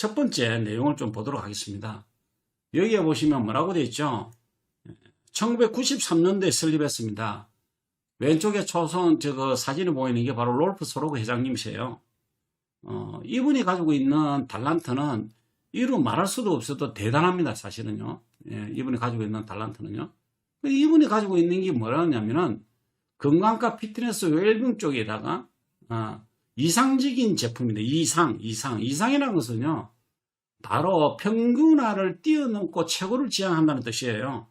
첫 번째 내용을 좀 보도록 하겠습니다. 여기에 보시면 뭐라고 되어 있죠? 1993년도에 설립했습니다. 왼쪽에 초선 사진이 보이는 게 바로 롤프 소로그 회장님이세요. 이분이 가지고 있는 달란트는 이루 말할 수도 없어도 대단합니다. 사실은요. 이분이 가지고 있는 달란트는요. 이분이 가지고 있는 게 뭐라냐면은 건강과 피트니스 웰빙 쪽에다가 이상적인 제품인데 이상이라는 것은요 바로 평균화를 뛰어넘고 최고를 지향한다는 뜻이에요.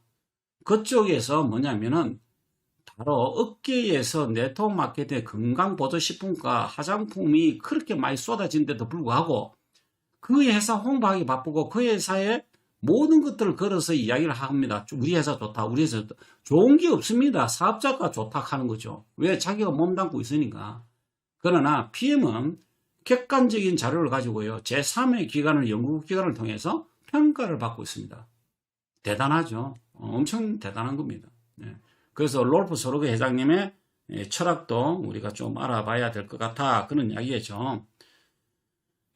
그쪽에서 뭐냐면은 바로 업계에서 네트워크 마케팅의 건강보조식품과 화장품이 그렇게 많이 쏟아진데도 불구하고 그 회사 홍보하기 바쁘고 그 회사에 모든 것들을 걸어서 이야기를 합니다. 우리 회사 좋다, 우리 회사 좋다. 좋은 게 없습니다. 사업자가 좋다 하는 거죠. 왜? 자기가 몸담고 있으니까. 그러나 PM은 객관적인 자료를 가지고요. 제3의 기관을, 연구기관을 통해서 평가를 받고 있습니다. 대단하죠. 엄청 대단한 겁니다. 그래서 롤프 소로그 회장님의 철학도 우리가 좀 알아봐야 될 것 같아. 그런 이야기죠.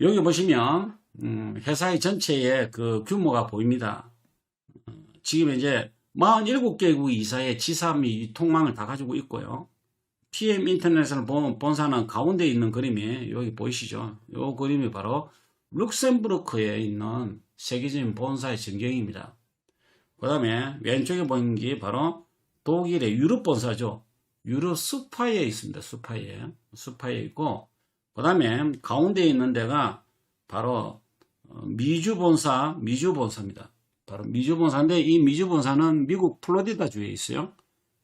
여기 보시면 회사의 전체의 그 규모가 보입니다. 지금 이제 47개국 이사의 지사 및 유통망을 다 가지고 있고요. PM 인터내셔널 본사는 가운데 있는 그림이 여기 보이시죠? 이 그림이 바로 룩셈부르크에 있는 세계적인 본사의 전경입니다. 그 다음에 왼쪽에 보이는 게 바로 독일의 유럽 본사죠. 유럽 수파에 있습니다. 수파에 있고, 그 다음에 가운데 있는 데가 바로 미주 본사입니다. 바로 미주 본사인데 이 미주 본사는 미국 플로리다 주에 있어요.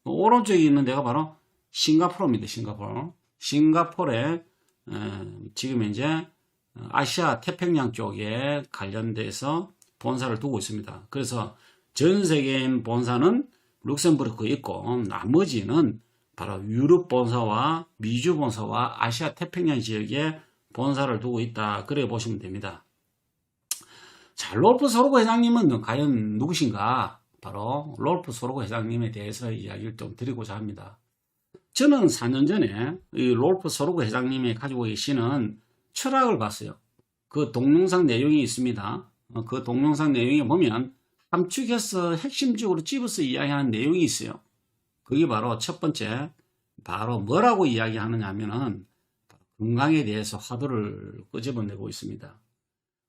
오른쪽에 있는 데가 바로 싱가포르입니다. 싱가포르에 지금 이제 아시아 태평양 쪽에 관련돼서 본사를 두고 있습니다. 그래서 전 세계인 본사는 룩셈부르크에 있고 나머지는 바로 유럽 본사와 미주 본사와 아시아 태평양 지역에 본사를 두고 있다. 그래 보시면 됩니다. 자, 롤프 소로그 회장님은 과연 누구신가? 바로 롤프 소로그 회장님에 대해서 이야기를 좀 드리고자 합니다. 저는 4년 전에 이 롤프 소로그 회장님이 가지고 계시는 철학을 봤어요. 그 동영상 내용이 있습니다. 그 동영상 내용에 보면 함축해서 핵심적으로 집어서 이야기하는 내용이 있어요. 그게 바로 첫 번째, 바로 뭐라고 이야기하느냐 하면은 건강에 대해서 화두를 끄집어내고 있습니다.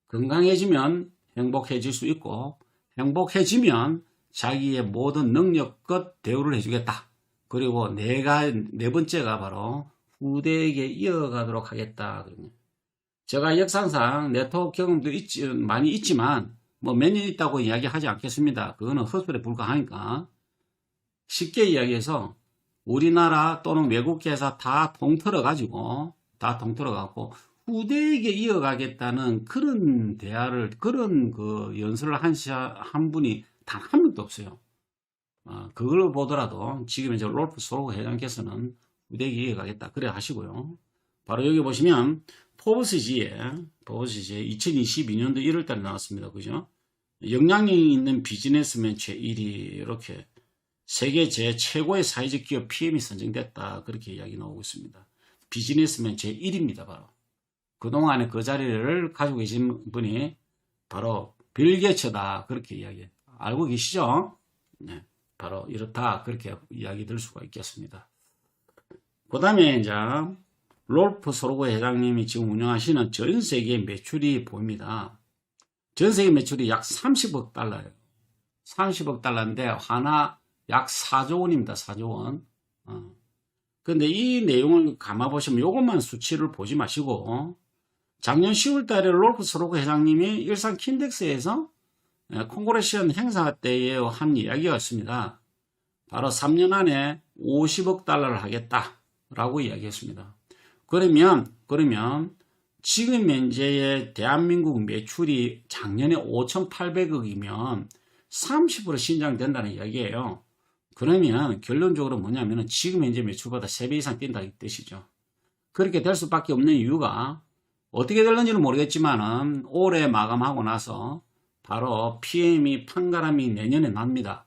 건강해지면 행복해질 수 있고 행복해지면 자기의 모든 능력껏 대우를 해주겠다. 그리고 네 번째가 바로 후대에게 이어가도록 하겠다. 제가 역사상 네트워크 경험도 많이 있지만 뭐 몇 년 있다고 이야기하지 않겠습니다. 그거는 헛소리에 불과하니까. 쉽게 이야기해서 우리나라 또는 외국 회사 다 통틀어가지고 후대에게 이어가겠다는 그런 대화를, 그런 그 연설을 한 분이 단 한 명도 없어요. 그걸 보더라도 지금 이제 롤프 소로그 회장께서는 후대에게 이어가겠다. 그래 하시고요. 바로 여기 보시면 포브스지에 2022년도 1월달에 나왔습니다. 그죠? 영향력이 있는 비즈니스맨 제1위 이렇게 세계 최고의 사회적 기업 PM이 선정됐다. 그렇게 이야기 나오고 있습니다. 비즈니스맨 제1위입니다. 바로. 그동안에 그 자리를 가지고 계신 분이 바로 빌 게이츠다. 그렇게 이야기 알고 계시죠? 네. 바로 이렇다. 그렇게 이야기 들 수가 있겠습니다. 그 다음에 이제 롤프 소로그 회장님이 지금 운영하시는 전 세계 매출이 보입니다. 전 세계 매출이 약 30억 달러예요. 30억 달러인데 하나 약 4조 원입니다. 4조 원. 근데 이 내용을 감아보시면 이것만 수치를 보지 마시고 작년 10월 달에 롤프 소로그 회장님이 일산 킨덱스에서 콩그레션 행사 때에 한 이야기가 있습니다. 바로 3년 안에 50억 달러를 하겠다라고 이야기했습니다. 그러면 지금 현재의 대한민국 매출이 작년에 5,800억이면 30% 신장된다는 이야기예요. 그러면 결론적으로 뭐냐면 지금 현재 매출보다 3배 이상 뛴다는 뜻이죠. 그렇게 될 수밖에 없는 이유가 어떻게 될는지는 모르겠지만 올해 마감하고 나서 바로 PM이 판가람이 내년에 납니다.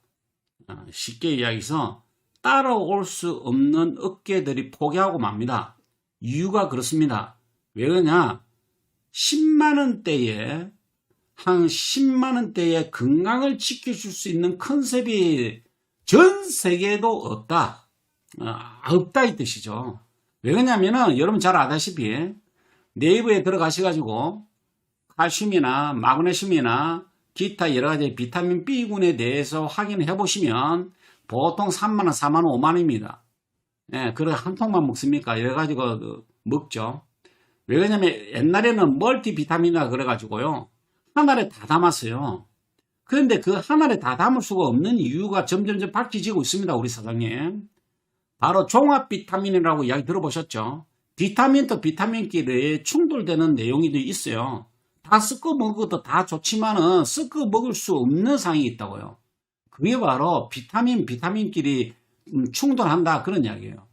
쉽게 이야기해서 따라올 수 없는 업계들이 포기하고 맙니다. 이유가 그렇습니다. 왜 그러냐? 10만 원대에 한 10만 원대의 건강을 지켜줄 수 있는 컨셉이 전 세계에도 없다. 없다 이 뜻이죠. 왜 그러냐면은 여러분 잘 아다시피 네이버에 들어가셔가지고 칼슘이나 마그네슘이나 기타 여러 가지 비타민 B군에 대해서 확인해 보시면 보통 3만원, 4만원, 5만원입니다. 예, 그래 한 통만 먹습니까? 여러 가지가 먹죠. 왜 그러냐면 옛날에는 멀티비타민이라 그래가지고요. 한 알에 다 담았어요. 그런데 그 한 알에 다 담을 수가 없는 이유가 점점점 밝혀지고 있습니다. 우리 사장님. 바로 종합 비타민이라고 이야기 들어보셨죠? 비타민도 비타민끼리 충돌되는 내용이 있어요. 다 섞어 먹어도 다 좋지만은 섞어 먹을 수 없는 상황이 있다고요. 그게 바로 비타민끼리 충돌한다 그런 이야기예요.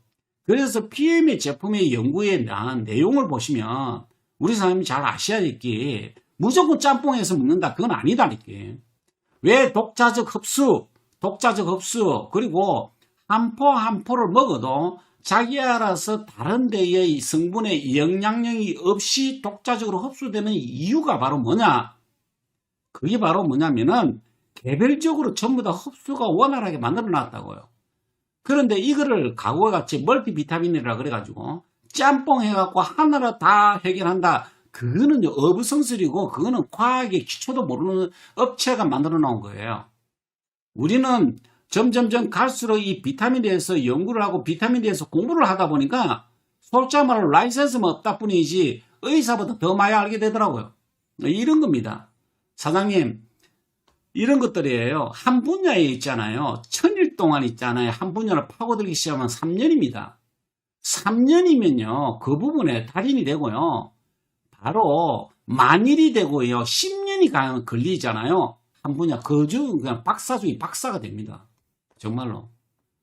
그래서 PM의 제품의 연구에 대한 내용을 보시면 우리 사장님이 잘 아셔야 될 게 무조건 짬뽕해서 먹는다 그건 아니다니까. 왜 독자적 흡수 그리고 한 포 한 포를 먹어도 자기 알아서 다른 데의 성분의 영향력이 없이 독자적으로 흡수되는 이유가 바로 뭐냐? 그게 바로 뭐냐면은 개별적으로 전부 다 흡수가 원활하게 만들어 놨다고요. 그런데 이거를 과거와 같이 멀티비타민이라 그래가지고 짬뽕 해갖고 하나로 다 해결한다. 그거는 어부성설이고 그거는 과학의 기초도 모르는 업체가 만들어 놓은 거예요. 우리는 점점점 갈수록 이 비타민에 대해서 연구를 하고 비타민에 대해서 공부를 하다 보니까 솔직히 말로 라이센스만 없다 뿐이지 의사보다 더 많이 알게 되더라고요. 이런 겁니다. 사장님, 이런 것들이에요. 한 분야에 있잖아요. 1000일 동안 있잖아요. 한 분야를 파고들기 시작하면 3년입니다. 3년이면요. 그 부분에 달인이 되고요. 바로 만일이 되고요. 10년이 걸리잖아요. 한 분야 거주 그냥 박사 중에 박사가 됩니다. 정말로.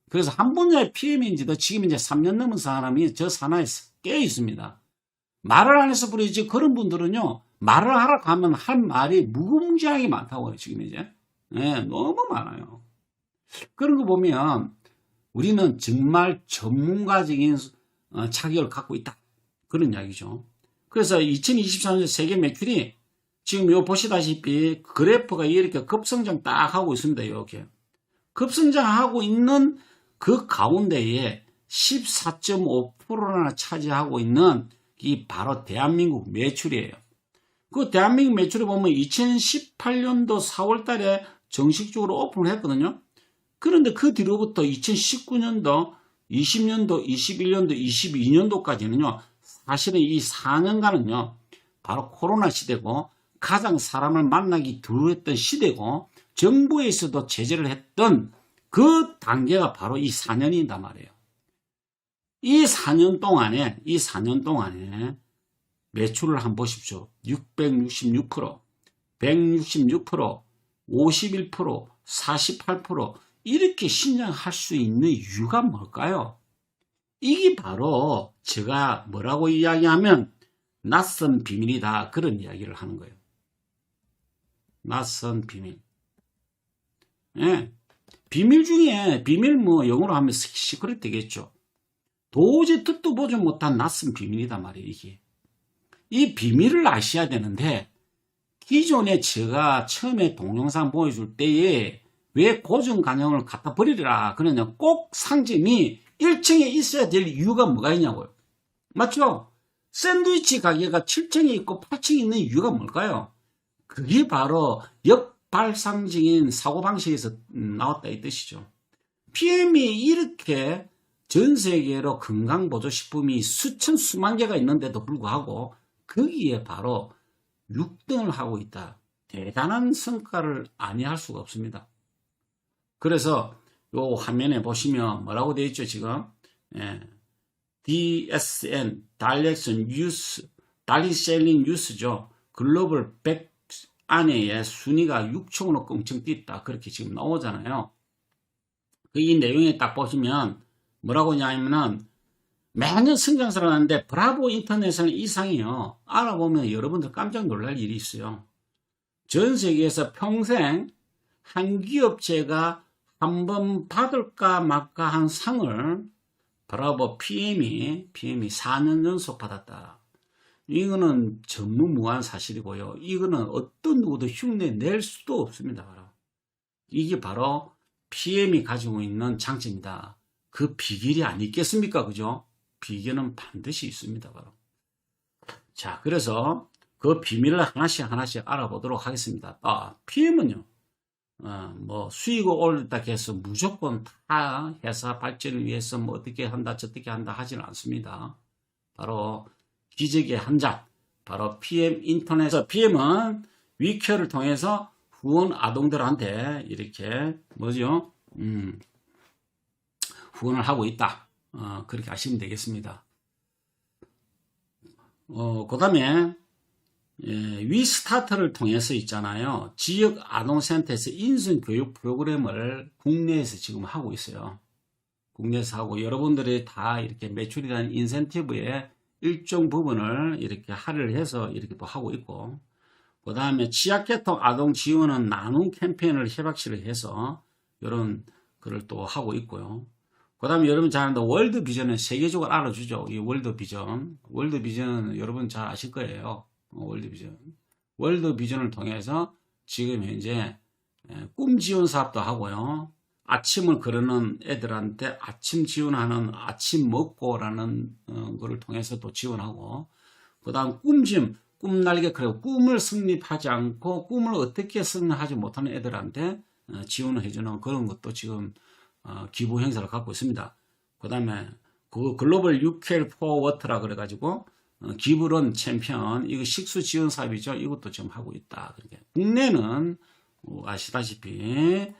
그래서 한 분야의 PM인지도 지금 이제 3년 넘은 사람이 저 산하에 깨어 있습니다. 말을 안 해서 그러지 그런 분들은요. 말을 하러 가면 할 말이 무궁무진하게 많다고요. 지금 이제. 네, 너무 많아요. 그런 거 보면 우리는 정말 전문가적인 자격을 갖고 있다. 그런 이야기죠. 그래서 2024년 세계 매출이 지금 요 보시다시피 그래프가 이렇게 급성장 딱 하고 있습니다. 이렇게. 급성장하고 있는 그 가운데에 14.5%나 차지하고 있는 이 바로 대한민국 매출이에요. 그 대한민국 매출을 보면 2018년도 4월 달에 정식적으로 오픈을 했거든요. 그런데 그 뒤로부터 2019년도, 20년도, 21년도, 22년도까지는요. 사실은 이 4년간은요. 바로 코로나 시대고 가장 사람을 만나기 두려웠던 시대고 정부에서도 제재를 했던 그 단계가 바로 이 4년이란 말이에요. 이 4년 동안에 매출을 한번 보십시오. 666%, 166%, 51%, 48% 이렇게 신장할 수 있는 이유가 뭘까요? 이게 바로 제가 뭐라고 이야기하면 낯선 비밀이다 그런 이야기를 하는 거예요. 낯선 비밀. 예. 비밀 중에 비밀 뭐 영어로 하면 시크릿 되겠죠. 도저히 듣도 보지 못한 낯선 비밀이단 말이에요. 이게. 이 비밀을 아셔야 되는데 기존에 제가 처음에 동영상 보여줄 때에 왜 고정관념을 갖다 버리라 그러냐. 꼭 상점이 1층에 있어야 될 이유가 뭐가 있냐고요. 맞죠? 샌드위치 가게가 7층에 있고 8층에 있는 이유가 뭘까요? 그게 바로 역발상적인 사고방식에서 나왔다 이 뜻이죠. PM이 이렇게 전 세계로 건강보조식품이 수천 수만 개가 있는데도 불구하고 거기에 바로 6등을 하고 있다. 대단한 성과를 아니할 수가 없습니다. 그래서 요 화면에 보시면 뭐라고 되어 있죠 지금? 예. DSN, Direct News, Direct Selling News죠. 글로벌 100 안에 순위가 6층으로 껑청 뛰었다. 그렇게 지금 나오잖아요. 이 내용에 딱 보시면 뭐라고 하냐면은 매년 성장세를 하는데 브라보 인터내셔널 이상이요. 알아보면 여러분들 깜짝 놀랄 일이 있어요. 전 세계에서 평생 한 기업체가 한번 받을까 말까 한 상을 브라보 PM이 4년 연속 받았다. 이거는 전무후무한 사실이고요. 이거는 어떤 누구도 흉내 낼 수도 없습니다. 이게 바로 PM이 가지고 있는 장점이다. 그 비결이 아니겠습니까? 그죠? 비결은 반드시 있습니다. 바로. 자, 그래서 그 비밀을 하나씩 알아보도록 하겠습니다. PM은요, 뭐 수익을 올렸다 해서 무조건 다 회사 발전을 위해서 뭐 어떻게 한다, 저떻게 한다 하지는 않습니다. 바로 기적의 한 장, 바로 PM 인터넷. PM은 위케어를 통해서 후원 아동들한테 이렇게 뭐죠? 후원을 하고 있다. 그렇게 아시면 되겠습니다. 그 다음에 위스타트를 통해서 있잖아요. 지역 아동센터에서 인성교육 프로그램을 국내에서 지금 하고 있어요. 국내에서 하고 여러분들이 다 이렇게 매출이라는 인센티브에 일정 부분을 이렇게 할애를 해서 이렇게 또 하고 있고, 그 다음에 취약계통 아동 지원은 나눔 캠페인을 협약시를 해서 이런 글을 또 하고 있고요. 그 다음에 여러분 잘 아는 월드비전은 세계적으로 알아주죠. 이 월드비전. 월드비전은 여러분 잘 아실 거예요. 월드비전. 월드비전을 통해서 지금 현재 꿈 지원 사업도 하고요. 아침을 거르는 애들한테 아침 지원하는 아침 먹고라는 거를 통해서 또 지원하고, 그 다음 꿈날개 그리고 꿈을 성립하지 않고 꿈을 어떻게 성립하지 못하는 애들한테 지원을 해주는 그런 것도 지금 기부 행사를 갖고 있습니다. 그 다음에 그 글로벌 UQL 포워트라 그래가지고 기부런 챔피언, 이거 식수 지원 사업이죠. 이것도 지금 하고 있다. 국내는 아시다시피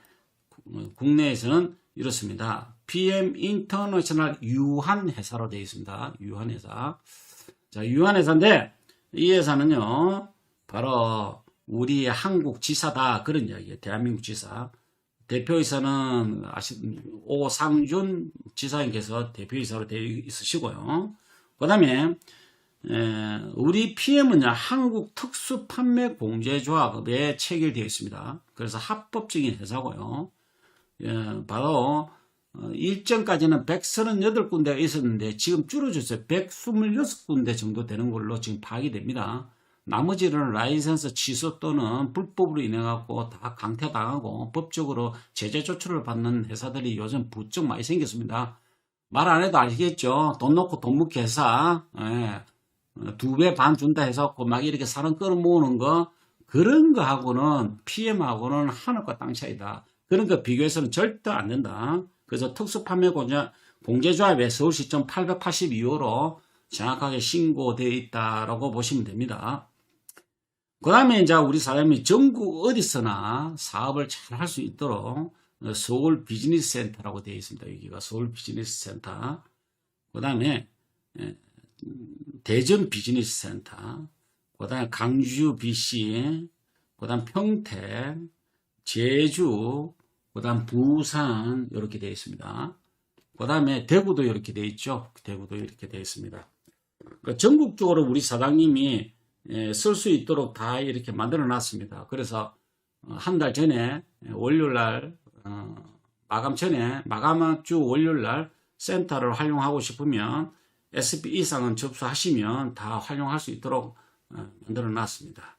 국내에서는 이렇습니다. PM 인터내셔널 유한회사로 되어 있습니다. 유한회사. 자, 유한회사인데 이 회사는요, 바로 우리 한국 지사다. 그런 이야기예요. 대한민국 지사. 대표이사는 오상준 지사님께서 대표이사로 되어 있으시고요. 그 다음에 우리 PM은요, 한국 특수판매공제조합에 체결되어 있습니다. 그래서 합법적인 회사고요. 바로 일전까지는 138군데가 있었는데 지금 줄어졌어요. 126군데 정도 되는 걸로 지금 파악이 됩니다. 나머지는 라이센스 취소 또는 불법으로 인해 갖고 다 강퇴당하고 법적으로 제재 조치를 받는 회사들이 요즘 부쩍 많이 생겼습니다. 말 안 해도 아시겠죠? 돈 놓고 돈 묻기 회사, 2배 반 준다 해서 막 이렇게 사람 끌어모으는 거, 그런 거하고는 PM하고는 하늘과 땅 차이다. 그런 거 비교해서는 절대 안 된다. 그래서 특수판매공제조합에 서울시청 882호로 정확하게 신고되어 있다라고 보시면 됩니다. 그 다음에 이제 우리 사람이 전국 어디서나 사업을 잘 할 수 있도록 서울 비즈니스 센터라고 되어 있습니다. 여기가 서울 비즈니스 센터. 그 다음에 대전 비즈니스 센터. 그 다음에 강주 BC. 그 다음 평택, 제주, 그 다음 부산 이렇게 되어 있습니다. 그 다음에 대구도 이렇게 되어 있죠. 대구도 이렇게 되어 있습니다. 그러니까 전국적으로 우리 사장님이 쓸 수 있도록 다 이렇게 만들어 놨습니다. 그래서 한 달 전에 월요일날 마감 전에 마감 주 월요일날 센터를 활용하고 싶으면 SP 이상은 접수하시면 다 활용할 수 있도록 만들어 놨습니다.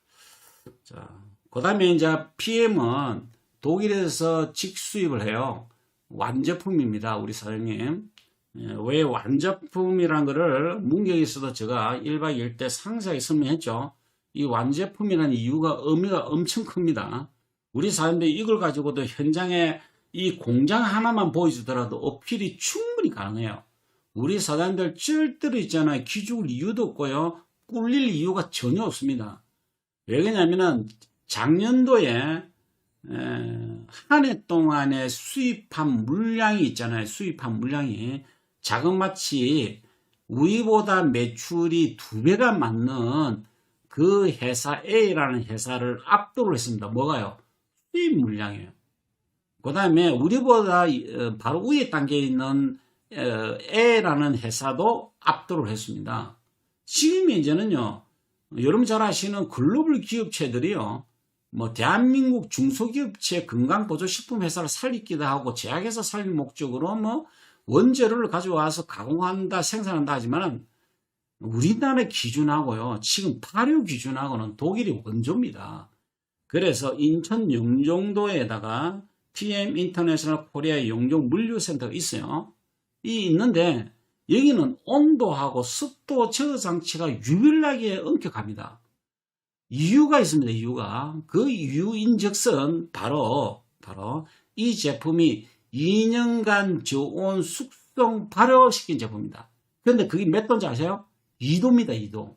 자, 그 다음에 이제 PM은 독일에서 직수입을 해요. 완제품입니다. 우리 사장님. 왜 완제품이라는 거를 문경에서도 제가 1박 2일 때 상세하게 설명했죠. 이 완제품이라는 이유가 의미가 엄청 큽니다. 우리 사람들이 이걸 가지고도 현장에 이 공장 하나만 보여주더라도 어필이 충분히 가능해요. 우리 사장님들 절대로 있잖아요. 기죽을 이유도 없고요. 꿀릴 이유가 전혀 없습니다. 왜 그러냐면은 작년도에 한 해 동안에 수입한 물량이 있잖아요. 수입한 물량이 자그마치 우리보다 매출이 2배가 맞는 그 회사 A라는 회사를 압도를 했습니다. 뭐가요? 수입 물량이에요. 그 다음에 우리보다 바로 위에 단계에 있는 A라는 회사도 압도를 했습니다. 지금 현재는요, 여러분 잘 아시는 글로벌 기업체들이요, 뭐 대한민국 중소기업체 건강보조식품 회사를 살리기도 하고 제약회사 살릴 목적으로 뭐 원재료를 가져와서 가공한다, 생산한다 하지만은 우리나라 기준하고요. 지금 발효 기준하고는 독일이 원조입니다. 그래서 인천 영종도에다가 PM 인터내셔널 코리아 영종 물류센터가 있어요. 이 있는데 여기는 온도하고 습도 저하 장치가 유일하게 엄격합니다. 이유가 있습니다. 이유가 그 이유인즉슨 바로 이 제품이 2년간 저온 숙성 발효시킨 제품입니다. 그런데 그게 몇 도인지 아세요? 2도입니다. 2도.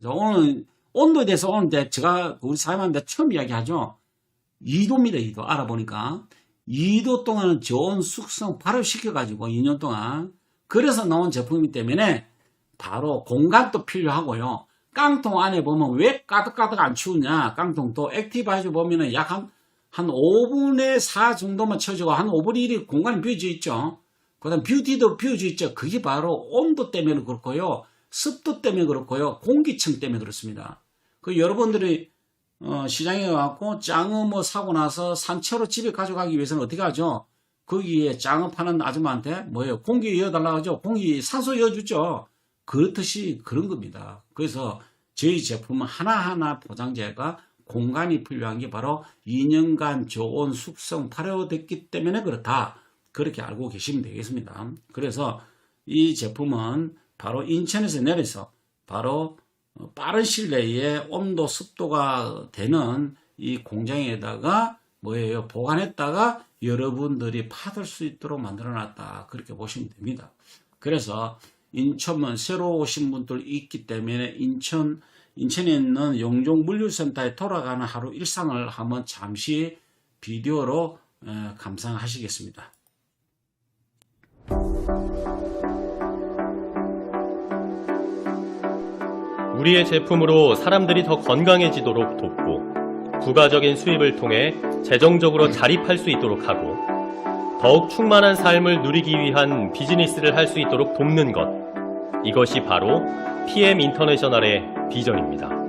오늘 온도에 대해서 오늘 제가 우리 사장님한테 처음 이야기하죠. 2도입니다. 2도. 알아보니까 2도 동안 저온 숙성 발효시켜가지고 2년 동안 그래서 나온 제품이기 때문에 바로 공간도 필요하고요. 깡통 안에 보면 왜 가득가득 안 추우냐. 깡통도 액티바이저 보면은 약 한 5분의 4 정도만 쳐주고 한 5분의 1이 공간이 비워져 있죠. 그 다음 뷰티도 비워져 있죠. 그게 바로 온도 때문에 그렇고요. 습도 때문에 그렇고요. 공기층 때문에 그렇습니다. 그 여러분들이 시장에 와갖고 짱어 뭐 사고 나서 산채로 집에 가져가기 위해서는 어떻게 하죠? 거기에 짱어 파는 아줌마한테 뭐예요? 공기 이어달라고 하죠. 공기 산소 이어주죠. 그렇듯이 그런 겁니다. 그래서 저희 제품은 하나하나 포장재가 공간이 필요한 게 바로 2년간 저온 숙성 발효됐기 때문에 그렇다. 그렇게 알고 계시면 되겠습니다. 그래서 이 제품은 바로 인천에서 내려서 바로 빠른 시일 내에 온도 습도가 되는 이 공장에다가 뭐예요? 보관했다가 여러분들이 받을 수 있도록 만들어 놨다. 그렇게 보시면 됩니다. 그래서 인천은 새로 오신 분들 있기 때문에 인천에 있는 영종 물류센터에 돌아가는 하루 일상을 한번 잠시 비디오로 감상하시겠습니다. 우리의 제품으로 사람들이 더 건강해지도록 돕고 부가적인 수입을 통해 재정적으로 자립할 수 있도록 하고 더욱 충만한 삶을 누리기 위한 비즈니스를 할 수 있도록 돕는 것, 이것이 바로 PM 인터내셔널의 비전입니다.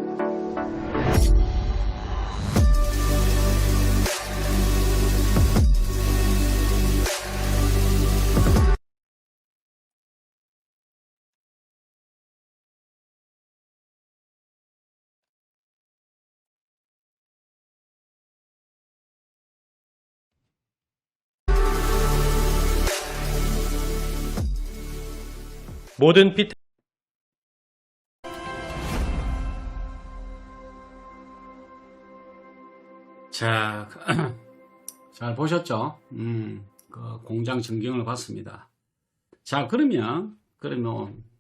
모든 피트 자, 잘 보셨죠? 그 공장 전경을 봤습니다. 자, 그러면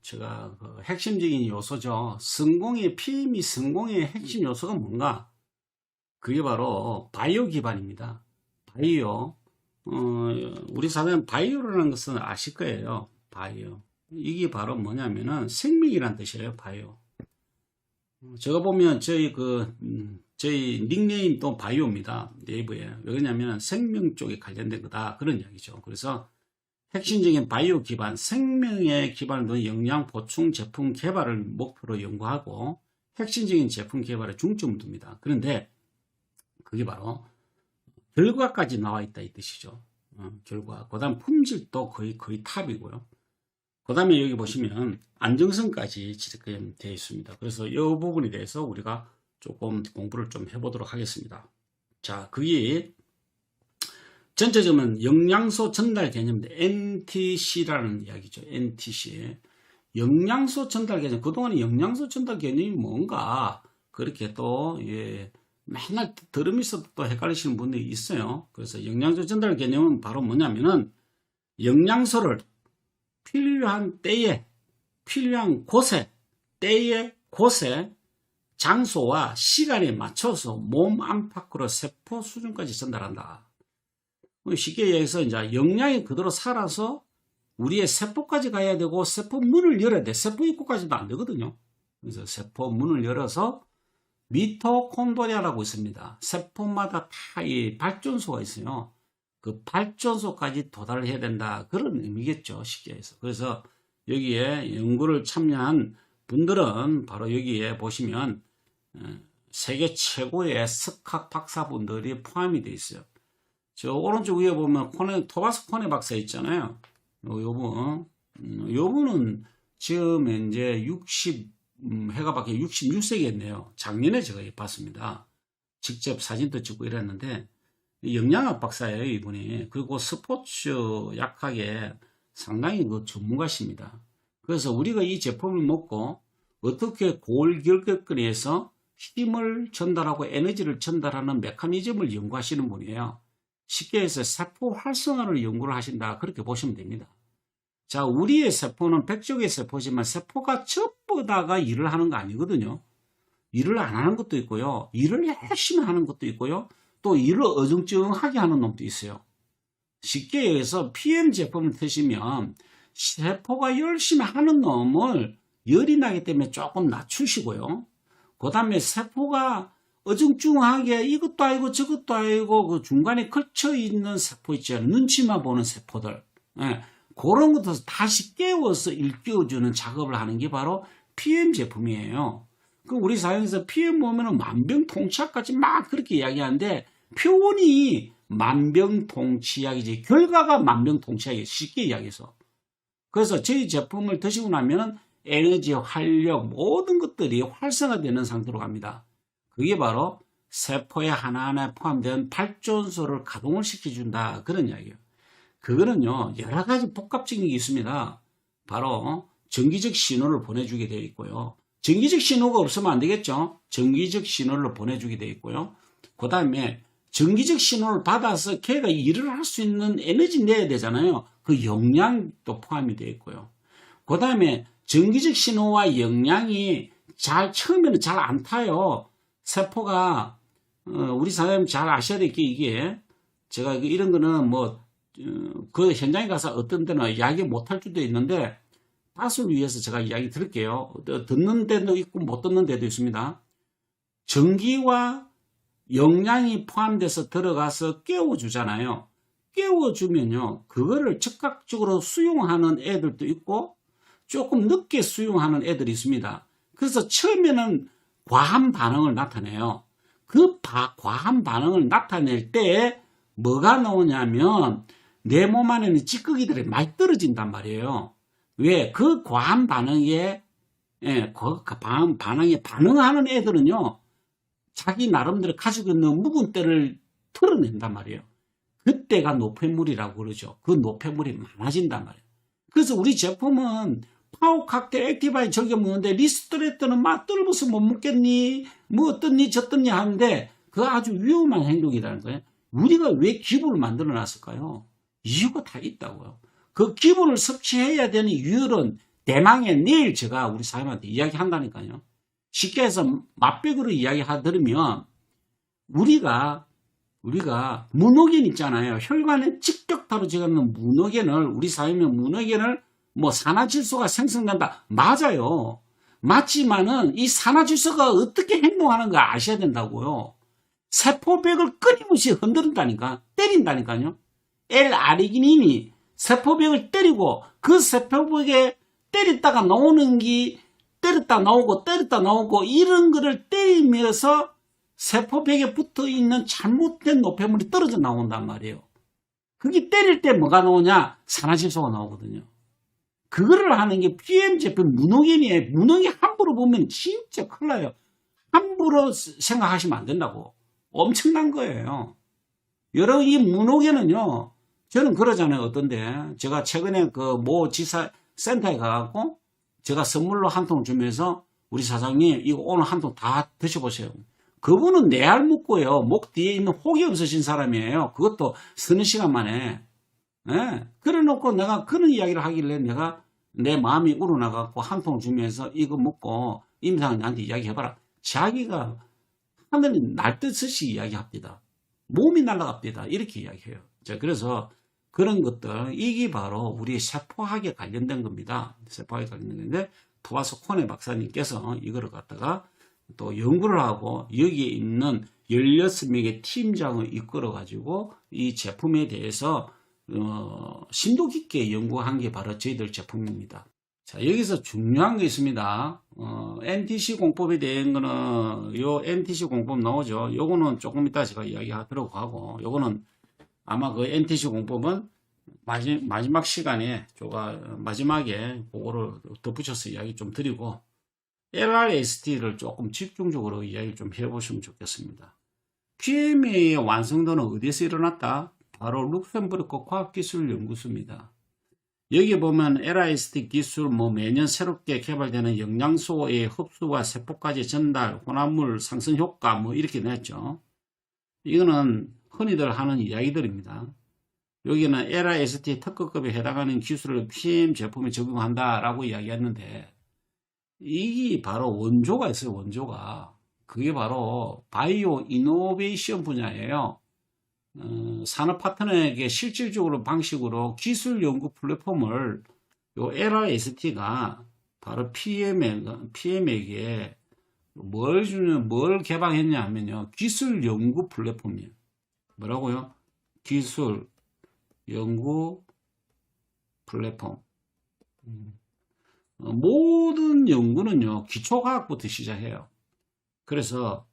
제가 그 핵심적인 요소죠. PM이 성공의 핵심 요소가 뭔가? 그게 바로 바이오 기반입니다. 바이오. 우리 사회는 바이오라는 것은 아실 거예요. 바이오. 이게 바로 뭐냐면은 생명이란 뜻이에요. 바이오. 제가 보면 저희 닉네임도 바이오입니다. 네이버에. 왜냐면 생명 쪽에 관련된 거다. 그런 이야기죠. 그래서 핵심적인 바이오 기반, 생명에 기반을 둔 영양 보충 제품 개발을 목표로 연구하고 핵심적인 제품 개발에 중점을 둡니다. 그런데 그게 바로 결과까지 나와 있다 이 뜻이죠. 결과. 그 다음 품질도 거의 탑이고요. 그 다음에 여기 보시면 안정성까지 되어 있습니다. 그래서 이 부분에 대해서 우리가 조금 공부를 좀 해보도록 하겠습니다. 자, 그게 전체적으로 영양소 전달 개념인데 NTC라는 이야기죠. NTC. 영양소 전달 개념. 그동안에 영양소 전달 개념이 뭔가 그렇게 또 맨날 들으면서 또 헷갈리시는 분들이 있어요. 그래서 영양소 전달 개념은 바로 뭐냐면은 영양소를 필요한 때에, 필요한 곳에, 때에, 곳에, 장소와 시간에 맞춰서 몸 안팎으로 세포 수준까지 전달한다. 쉽게 얘기해서 이제 영양이 그대로 살아서 우리의 세포까지 가야 되고 세포 문을 열어야 돼. 세포 입구까지도 안 되거든요. 그래서 세포 문을 열어서 미토콘드리아라고 있습니다. 세포마다 다 이 발전소가 있어요. 그 발전소까지 도달을 해야 된다. 그런 의미겠죠. 쉽게 해서. 그래서 여기에 연구를 참여한 분들은 바로 여기에 보시면 세계 최고의 석학 박사분들이 포함이 되어 있어요. 저 오른쪽 위에 보면 토마스 코네 박사 있잖아요. 요분은 지금 이제 해가 밖에 66세겠네요. 작년에 제가 봤습니다. 직접 사진도 찍고 이랬는데 영양학 박사예요, 이분이. 그리고 스포츠 약학에 상당히 그 전문가십니다. 그래서 우리가 이 제품을 먹고 어떻게 골결핵근에서 힘을 전달하고 에너지를 전달하는 메커니즘을 연구하시는 분이에요. 쉽게 해서 세포 활성화를 연구를 하신다, 그렇게 보시면 됩니다. 자, 우리의 세포는 백족의 세포지만 세포가 전부 다가 일을 하는 거 아니거든요. 일을 안 하는 것도 있고요. 일을 열심히 하는 것도 있고요. 또 일을 어정쩡하게 하는 놈도 있어요. 쉽게 해서 PM 제품을 드시면 세포가 열심히 하는 놈을 열이 나기 때문에 조금 낮추시고요. 그 다음에 세포가 어중중하게 이것도 아니고 저것도 아니고 그 중간에 걸쳐 있는 세포 있잖아요. 눈치만 보는 세포들. 예, 그런 것도 다시 깨워서 일깨워주는 작업을 하는 게 바로 PM 제품이에요. 그 우리 사회에서 PM 보면은 만병통치약까지 막 그렇게 이야기하는데 표현이 만병통치약이지 결과가 만병통치약이에요. 쉽게 이야기해서. 그래서 저희 제품을 드시고 나면은 에너지, 활력 모든 것들이 활성화되는 상태로 갑니다. 그게 바로 세포에 하나하나 포함된 발전소를 가동을 시켜준다, 그런 이야기예요. 그거는요 여러 가지 복합적인 게 있습니다. 바로 전기적 신호를 보내주게 되어 있고요. 전기적 신호가 없으면 안 되겠죠. 전기적 신호를 보내주게 되어 있고요. 그 다음에 전기적 신호를 받아서 걔가 일을 할 수 있는 에너지 내야 되잖아요. 그 용량도 포함이 되어 있고요. 그 다음에 전기적 신호와 영양이 처음에는 잘 안 타요. 세포가 우리 사장님 잘 아셔야 될 게 이게 제가 이런 거는 그 현장에 가서 어떤 데는 이야기 못할 수도 있는데 다수를 위해서 제가 이야기 드릴게요. 듣는 데도 있고 못 듣는 데도 있습니다. 전기와 영양이 포함돼서 들어가서 깨워주잖아요. 깨워주면요 그거를 즉각적으로 수용하는 애들도 있고 조금 늦게 수용하는 애들이 있습니다. 그래서 처음에는 과한 반응을 나타내요. 그 과한 반응을 나타낼 때 뭐가 나오냐면 내 몸 안에는 찌꺼기들이 많이 떨어진단 말이에요. 왜? 그 과한 반응에 반응하는 애들은요 자기 나름대로 가지고 있는 묵은 때를 털어낸단 말이에요. 그때가 노폐물이라고 그러죠. 그 노폐물이 많아진단 말이에요. 그래서 우리 제품은 파워 칵테일 액티바이 저게 먹는데 리스토레트는 막 떨어서 못 먹겠니? 뭐 어떻니 저떻니 하는데 그거 아주 위험한 행동이라는 거예요. 우리가 왜 기부를 만들어 놨을까요? 이유가 다 있다고요. 그 기부를 섭취해야 되는 이유는 대망의 내일 제가 우리 사람한테 이야기한다니까요. 쉽게 해서 맛백으로 이야기하더면 우리가 문호겐 있잖아요. 혈관에 직격타로 제거하는 문호겐을 우리 사회면 문호겐을 산화질소가 생성된다. 맞아요. 맞지만은 이 산화질소가 어떻게 행동하는가 아셔야 된다고요. 세포벽을 끊임없이 흔든다니까. 때린다니까요. L-아르기닌이 세포벽을 때리고 그 세포벽에 때렸다가 나오는 게 때렸다 나오고 이런 거를 때리면서 세포벽에 붙어 있는 잘못된 노폐물이 떨어져 나온단 말이에요. 그게 때릴 때 뭐가 나오냐? 산화질소가 나오거든요. 그거를 하는 게 PM 제품 문호겐이에요. 문호겐 함부로 보면 진짜 큰일 나요. 함부로 생각하시면 안 된다고. 엄청난 거예요. 여러분 이 문호겐은요. 저는 그러잖아요. 어떤데 제가 최근에 그 모 지사 센터에 가갖고 제가 선물로 한 통 주면서 우리 사장님 이거 오늘 한 통 다 드셔보세요. 그분은 내알 묻고요. 목 뒤에 있는 혹이 없으신 사람이에요. 그것도 서너 시간 만에. 네. 그래 놓고 내가 그런 이야기를 하길래 내가 내 마음이 우러나갖고 한 통 주면서 이거 먹고 임상을 나한테 이야기해봐라. 자기가 하늘이 날듯이 이야기합니다. 몸이 날아갑니다. 이렇게 이야기해요. 자, 그래서 그런 것들, 이게 바로 우리 세포학에 관련된 겁니다. 세포학에 관련된 건데, 토마스 코네 박사님께서 이거를 갖다가 또 연구를 하고 여기에 있는 16명의 팀장을 이끌어가지고 이 제품에 대해서 심도 깊게 연구한 게 바로 저희들 제품입니다. 자, 여기서 중요한 게 있습니다. NTC 공법에 대한 거는 요 NTC 공법 나오죠. 요거는 조금 이따 제가 이야기하도록 하고, 요거는 아마 그 NTC 공법은 마지막 시간에 제가 마지막에 그거를 덧붙여서 이야기 좀 드리고 LRST를 조금 집중적으로 이야기 좀 해보시면 좋겠습니다. PMA의 완성도는 어디서 일어났다? 바로 룩셈부르크 과학기술연구소입니다. 여기 보면 LRST 기술 매년 새롭게 개발되는 영양소의 흡수와 세포까지 전달, 혼합물 상승 효과 이렇게 냈죠. 이거는 흔히들 하는 이야기들입니다. 여기는 LRST 특허급에 해당하는 기술을 PM 제품에 적용한다라고 이야기했는데 이게 바로 원조가 있어요. 원조가. 그게 바로 바이오 이노베이션 분야예요. 산업 파트너에게 실질적으로 방식으로 기술 연구 플랫폼을 요 LRST가 바로 PM에게 뭘 개방했냐 하면요. 기술 연구 플랫폼이에요. 뭐라고요? 기술 연구 플랫폼. 모든 연구는요, 기초과학부터 시작해요. 그래서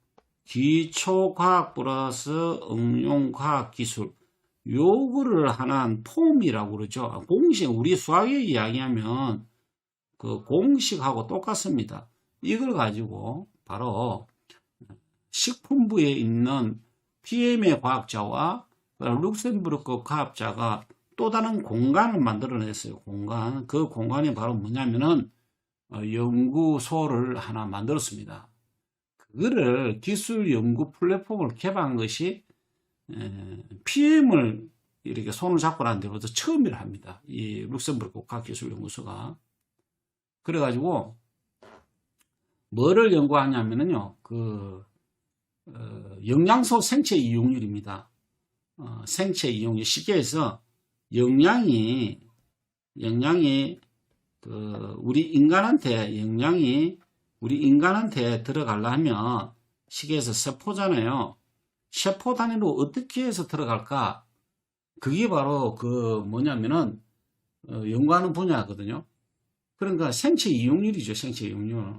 기초과학 플러스 응용과학기술, 요거를 하는 폼이라고 그러죠. 공식, 우리 수학에 이야기하면 그 공식하고 똑같습니다. 이걸 가지고 바로 식품부에 있는 PM의 과학자와 룩셈부르크 과학자가 또 다른 공간을 만들어냈어요. 공간. 그 공간이 바로 뭐냐면은 연구소를 하나 만들었습니다. 그거를 기술 연구 플랫폼을 개방한 것이 PM을 이렇게 손을 잡고 난 데부터 처음이라 합니다. 이 룩셈부르크 과학기술연구소가. 그래가지고 뭐를 연구하냐면요, 영양소 생체 이용률입니다. 생체 이용률, 쉽게 해서 영양이 우리 인간한테 들어가려면 쉽게 해서 세포잖아요. 세포 단위로 어떻게 해서 들어갈까? 그게 바로 뭐냐면은 연구하는 분야거든요. 그러니까 생체 이용률이죠. 생체 이용률.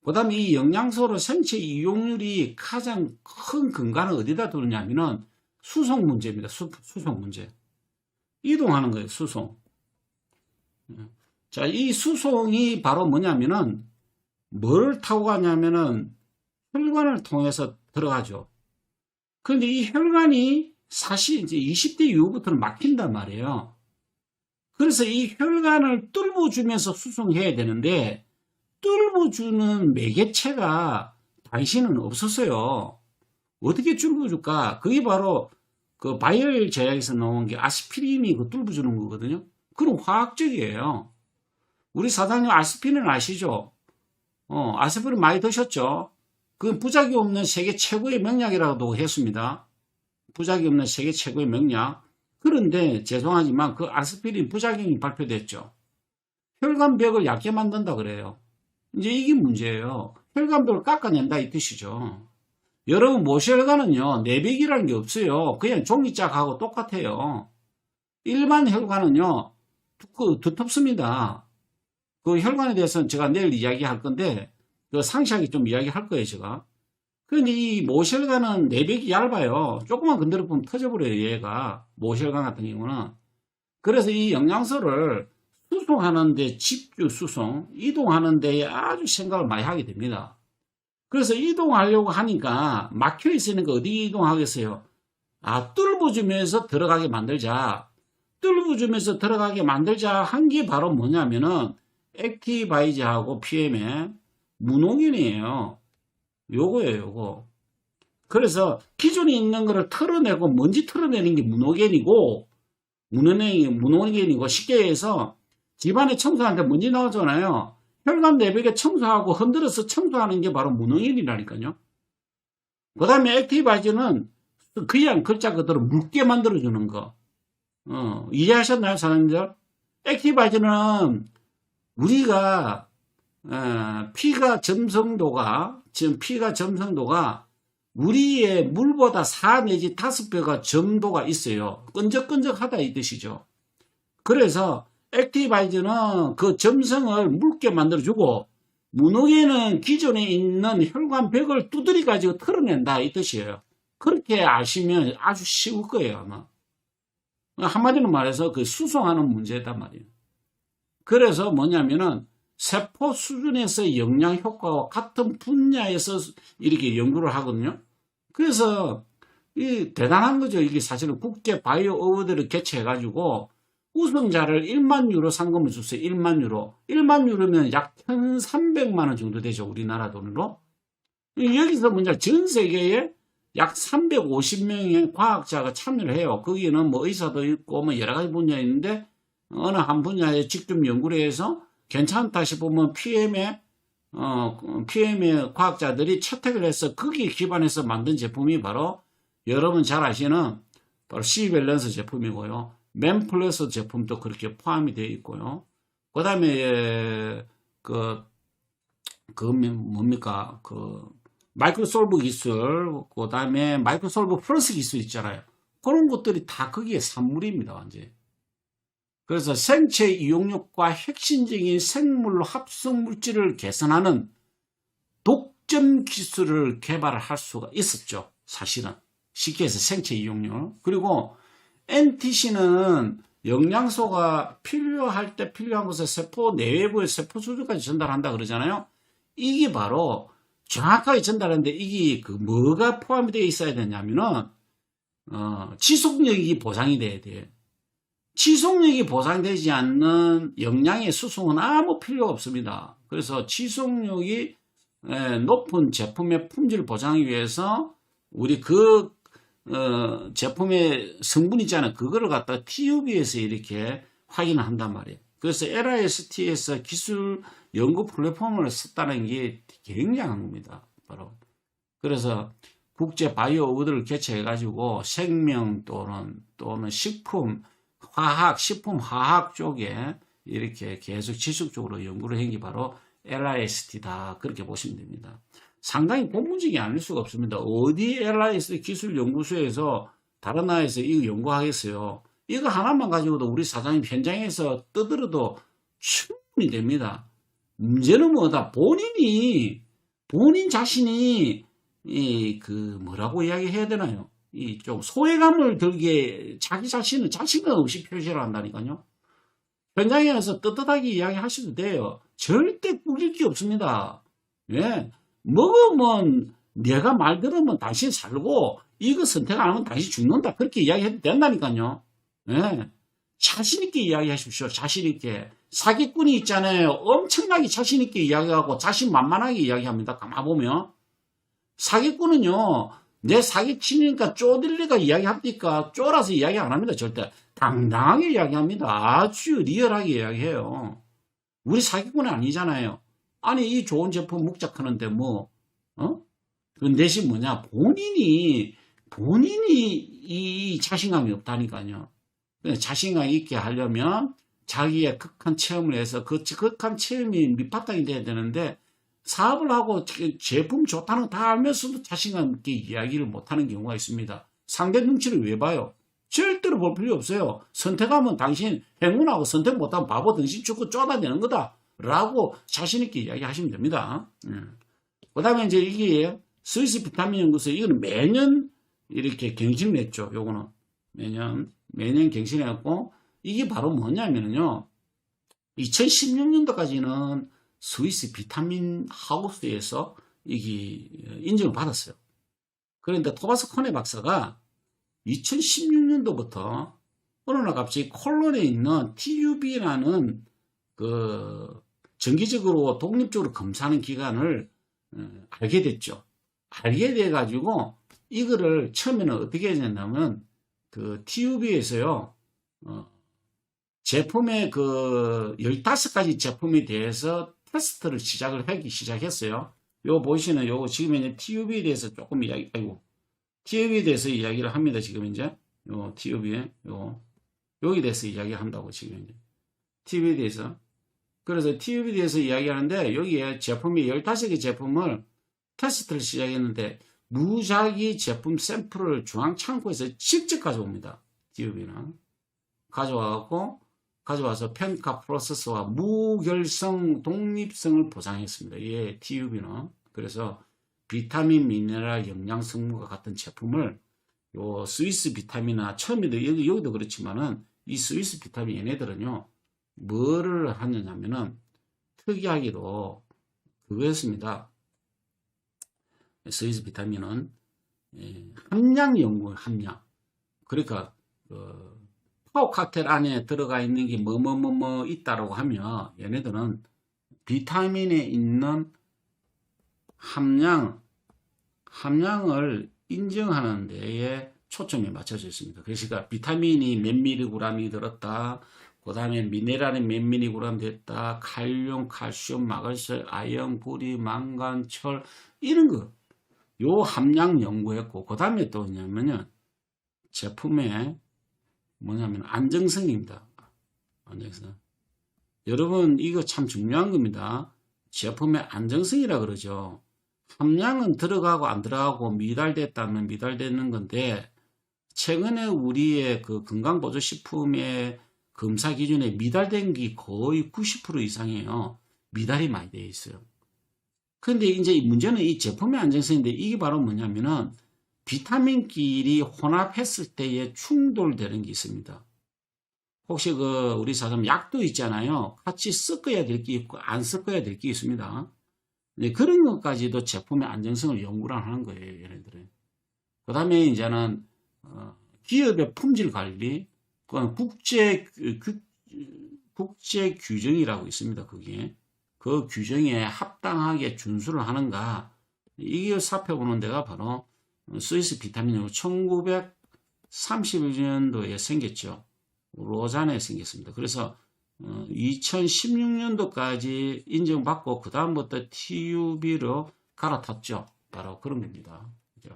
그 다음에 이 영양소로 생체 이용률이 가장 큰 근간은 어디다 두느냐면은 수송 문제입니다. 수송 문제. 이동하는 거예요. 수송. 자, 이 수송이 바로 뭐냐면은 뭘 타고 가냐면은 혈관을 통해서 들어가죠. 그런데 이 혈관이 사실 이제 20대 이후부터는 막힌단 말이에요. 그래서 이 혈관을 뚫어주면서 수송해야 되는데 뚫어주는 매개체가 당시는 없었어요. 어떻게 뚫어줄까? 그게 바로 그 바이오 제약에서 나온 게 아스피린이 그 뚫어주는 거거든요. 그럼 화학적이에요. 우리 사장님 아스피린 아시죠? 아스피린 많이 드셨죠? 그건 부작용 없는 세계 최고의 명약이라고도 했습니다. 부작용 없는 세계 최고의 명약. 그런데 죄송하지만 그 아스피린 부작용이 발표됐죠. 혈관벽을 얇게 만든다 그래요. 이제 이게 문제예요. 혈관벽을 깎아낸다 이 뜻이죠. 여러분 모세혈관은요 내벽이라는 게 없어요. 그냥 종이짝하고 똑같아요. 일반 혈관은요 두텁습니다. 그 혈관에 대해서는 제가 내일 이야기할 건데 그 상세하게 좀 이야기할 거예요 제가. 그런데 이 모세혈관은 내벽이 얇아요. 조금만 건드려 보면 터져버려요 얘가. 모세혈관 같은 경우는. 그래서 이 영양소를 수송하는데 집중 수송, 이동하는 데 아주 생각을 많이 하게 됩니다. 그래서 이동하려고 하니까 막혀 있으니까 어디 이동하겠어요? 뚫어주면서 들어가게 만들자. 뚫어주면서 들어가게 만들자 한 게 바로 뭐냐면은 액티바이즈하고 PM의 무농균이에요. 요거예요, 요거. 그래서 기존에 있는 거를 털어내고 먼지 털어내는 게 무농균이고, 무농균이고 쉽게 해서 집안에 청소하는데 먼지 나오잖아요. 혈관 내벽에 청소하고 흔들어서 청소하는 게 바로 무농균이라니까요. 그 다음에 액티바이즈는 그냥 글자 그대로 묽게 만들어주는 거. 이해하셨나요, 사장님들? 액티바이즈는 우리가 피가 점성도가 우리의 물보다 4 내지 5배가 점도가 있어요. 끈적끈적하다 이 뜻이죠. 그래서 액티바이즈는 그 점성을 묽게 만들어주고 무농에는 기존에 있는 혈관벽을 두드려 가지고 털어낸다 이 뜻이에요. 그렇게 아시면 아주 쉬울 거예요 아마. 한마디로 말해서 그 수송하는 문제단 말이에요. 그래서 뭐냐면은 세포 수준에서 영양 효과와 같은 분야에서 이렇게 연구를 하거든요. 그래서 이 대단한 거죠. 이게 사실은 국제 바이오 어워드를 개최해가지고 우승자를 1만 유로 상금을 줬어요. 1만 유로. 1만 유로면 약 1,300만 원 정도 되죠. 우리나라 돈으로. 여기서 먼저 전 세계에 약 350명의 과학자가 참여를 해요. 거기는 뭐 의사도 있고 뭐 여러 가지 분야 있는데 어느 한 분야에 직접 연구를 해서 괜찮다 싶으면 PM의 과학자들이 채택을 해서 거기에 기반해서 만든 제품이 바로 여러분 잘 아시는 바로 C밸런스 제품이고요. 맨플러스 제품도 그렇게 포함이 되어 있고요. 그 다음에 뭡니까? 마이크로솔브 기술, 그 다음에 마이크로솔브 플러스 기술 있잖아요. 그런 것들이 다 거기에 산물입니다, 완전히. 그래서 생체 이용력과 핵심적인 생물 합성 물질을 개선하는 독점 기술을 개발을 할 수가 있었죠. 사실은. 쉽게 해서 생체 이용력. 그리고 NTC는 영양소가 필요할 때 필요한 것을 세포 내외부의 세포 수준까지 전달한다 그러잖아요. 이게 바로 정확하게 전달하는데 이게 뭐가 포함이 되어 있어야 되냐면은 지속력이 보장이 돼야 돼요. 지속력이 보장되지 않는 영양의 수송은 아무 필요가 없습니다. 그래서 지속력이 높은 제품의 품질 보장을 위해서 우리 제품의 성분 있잖아요. 그거를 갖다 TUB에서 이렇게 확인을 한단 말이에요. 그래서 LIST에서 기술 연구 플랫폼을 썼다는 게 굉장한 겁니다. 바로. 그래서 국제 바이오 어워드를 개최해가지고 생명 또는 식품, 식품 화학 쪽에 이렇게 계속 지속적으로 연구를 한 게 바로 LIST다. 그렇게 보시면 됩니다. 상당히 고무적이 아닐 수가 없습니다. 어디 LIST 기술연구소에서 다른 나라에서 이거 연구하겠어요. 이거 하나만 가지고도 우리 사장님 현장에서 떠들어도 충분히 됩니다. 문제는 뭐다? 본인 자신이 뭐라고 이야기해야 되나요? 좀 소외감을 들게 자기 자신은 자신감 없이 표시를 한다니까요. 현장에 가서 떳떳하게 이야기하셔도 돼요. 절대 꿀릴 게 없습니다. 예. 먹으면 내가 말 들으면 당신 살고 이거 선택 안 하면 당신 죽는다. 그렇게 이야기해도 된다니까요. 예. 자신 있게 이야기하십시오. 자신 있게. 사기꾼이 있잖아요. 엄청나게 자신 있게 이야기하고 자신만만하게 이야기합니다. 가만 보면 사기꾼은요. 내 사기치니까 쪼들리가 이야기합니까? 쫄아서 이야기 안 합니다. 절대. 당당하게 이야기합니다. 아주 리얼하게 이야기해요. 우리 사기꾼은 아니잖아요. 아니 이 좋은 제품 묵작하는데 그 대신 뭐냐? 본인이 이 자신감이 없다니까요. 자신감 있게 하려면 자기의 극한 체험을 해서 그 극한 체험이 밑바탕이 돼야 되는데 사업을 하고 제품 좋다는 거 다 알면서도 자신감 있게 이야기를 못하는 경우가 있습니다. 상대 눈치를 왜 봐요? 절대로 볼 필요 없어요. 선택하면 당신 행운하고 선택 못하면 바보 등신 죽고 쫓아내는 거다. 라고 자신있게 이야기하시면 됩니다. 그 다음에 이제 이게 스위스 비타민 연구소, 이거는 매년 이렇게 갱신을 했죠. 요거는. 매년 갱신해갖고, 이게 바로 뭐냐면요. 2016년도까지는 스위스 비타민 하우스에서 이게 인정을 받았어요. 그런데 토마스 코네 박사가 2016년도부터 어느 날 갑자기 콜론에 있는 TUB라는 정기적으로 독립적으로 검사하는 기관을 알게 됐죠. 알게 돼가지고 이거를 처음에는 어떻게 했냐면 TUB에서요 제품의 15가지 제품에 대해서 테스트를 하기 시작했어요. 요거 보시는 요거 지금 이제 TUB에 대해서 조금 TUB에 대해서 이야기를 합니다. 지금 이제 요 TUB에 여기 대해서 이야기한다고 지금 이제 TUB에 대해서. 그래서 TUB에 대해서 이야기하는데 여기에 제품이 15개 제품을 테스트를 시작했는데 무작위 제품 샘플을 중앙창고에서 직접 가져옵니다. TUB는 가져와서 평가 프로세스와 무결성 독립성을 보장했습니다. 예, TUB는. 그래서 비타민, 미네랄, 영양 성분과 같은 제품을 요 스위스 비타민이나 처음에도 여기도 그렇지만은 이 스위스 비타민 얘네들은요 뭐를 하느냐면은 특이하게도 그거였습니다. 스위스 비타민은 함량 연구 함량. 그러니까 파워 칵테일 안에 들어가 있는 게 뭐 있다라고 하면 얘네들은 비타민에 있는 함량을 인정하는 데에 초점이 맞춰져 있습니다. 그러니까 비타민이 몇 미리그램이 들었다. 그 다음에 미네랄이 몇 미리그램 됐다. 칼륨, 칼슘, 마그네슘, 아연, 보리, 망간, 철 이런 거. 요 함량 연구했고 그 다음에 또 뭐냐면요. 제품의 뭐냐면 안정성입니다. 안정성. 여러분 이거 참 중요한 겁니다. 제품의 안정성이라 그러죠. 함량은 들어가고 안 들어가고 미달됐다면 미달되는 건데 최근에 우리의 그 건강보조식품의 검사 기준에 미달된 게 거의 90% 이상이에요. 미달이 많이 되어 있어요. 그런데 이제 문제는 이 제품의 안정성인데 이게 바로 뭐냐면은 비타민끼리 혼합했을 때에 충돌되는 게 있습니다. 혹시 우리 사람 약도 있잖아요. 같이 섞어야 될 게 있고 안 섞어야 될 게 있습니다. 네, 그런 것까지도 제품의 안정성을 연구를 하는 거예요, 얘네들은. 그 다음에 이제는 기업의 품질 관리, 국제 규정이라고 있습니다. 거기에 그 규정에 합당하게 준수를 하는가, 이게 살펴보는 데가 바로 스위스 비타민이고 1931년도에 생겼죠. 로잔에 생겼습니다. 그래서 2016년도까지 인정받고 그 다음부터 TUB로 갈아탔죠. 바로 그런 겁니다.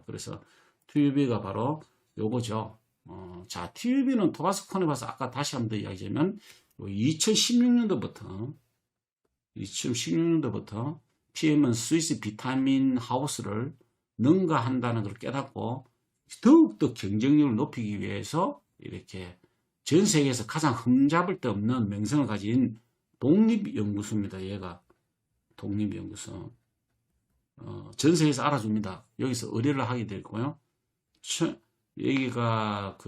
그래서 TUB가 바로 요거죠. 자, TUB는 토바스 코네바스 아까 다시 한번 더 이야기하자면 2016년도부터 PM은 스위스 비타민 하우스를 능가한다는 걸 깨닫고 더욱더 경쟁력을 높이기 위해서 이렇게 전 세계에서 가장 흠잡을 데 없는 명성을 가진 독립연구소입니다. 얘가 독립연구소. 전 세계에서 알아줍니다. 여기서 의뢰를 하게 되고요. 여기가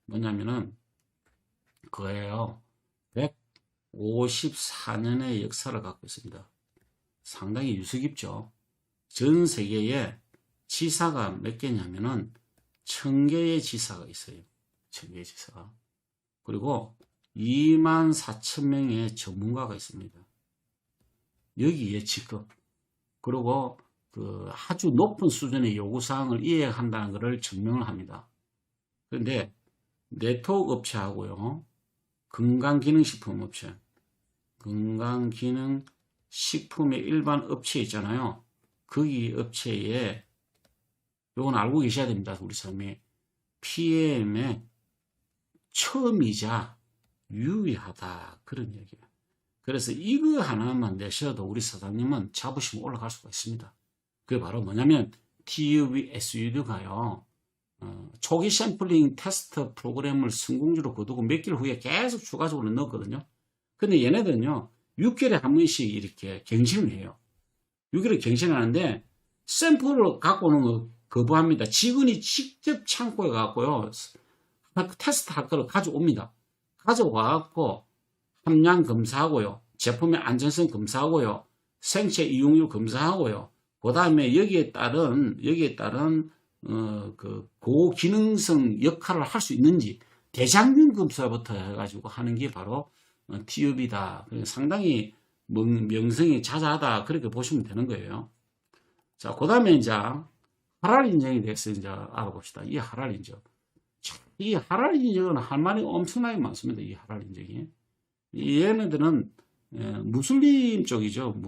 뭐냐면은 그거예요. 154년의 역사를 갖고 있습니다. 상당히 유서 깊죠. 전 세계에 지사가 몇 개냐면은 1000개의 지사가 있어요. 1000개의 지사가. 그리고 24,000명의 전문가가 있습니다. 여기에 지금 그리고 아주 높은 수준의 요구사항을 이해한다는 것을 증명을 합니다. 그런데 네트워크 업체하고요. 건강기능식품업체, 건강기능식품의 일반 업체 있잖아요. 거기 업체에 요건 알고 계셔야 됩니다. 우리 사람이 PM의 처음이자 유의하다 그런 얘기예요. 그래서 이거 하나만 내셔도 우리 사장님은 자부심 올라갈 수가 있습니다. 그게 바로 뭐냐면 TUV SUD가요. 초기 샘플링 테스트 프로그램을 성공적으로 거두고 몇 개월 후에 계속 추가적으로 넣었거든요. 근데 얘네들은요 6개월에 한 번씩 이렇게 갱신을 해요. 6개월에 갱신하는데 샘플을 갖고 오는 거 거부합니다. 직원이 직접 창고에 갖고요 테스트 할 거를 가져옵니다. 가져와갖고 함량 검사하고요. 제품의 안전성 검사하고요. 생체 이용률 검사하고요. 그 다음에 여기에 따른 고기능성 역할을 할 수 있는지 대장균 검사부터 해가지고 하는 게 바로 TUB다. 상당히 명성이 자자하다. 그렇게 보시면 되는 거예요. 자, 그 다음에 이제 하랄 인증에 대해서 이제 알아봅시다. 이 하랄 인증. 이 하랄 인증은 할 말이 엄청나게 많습니다. 이 하랄 인증이. 얘네들은 무슬림 쪽이죠.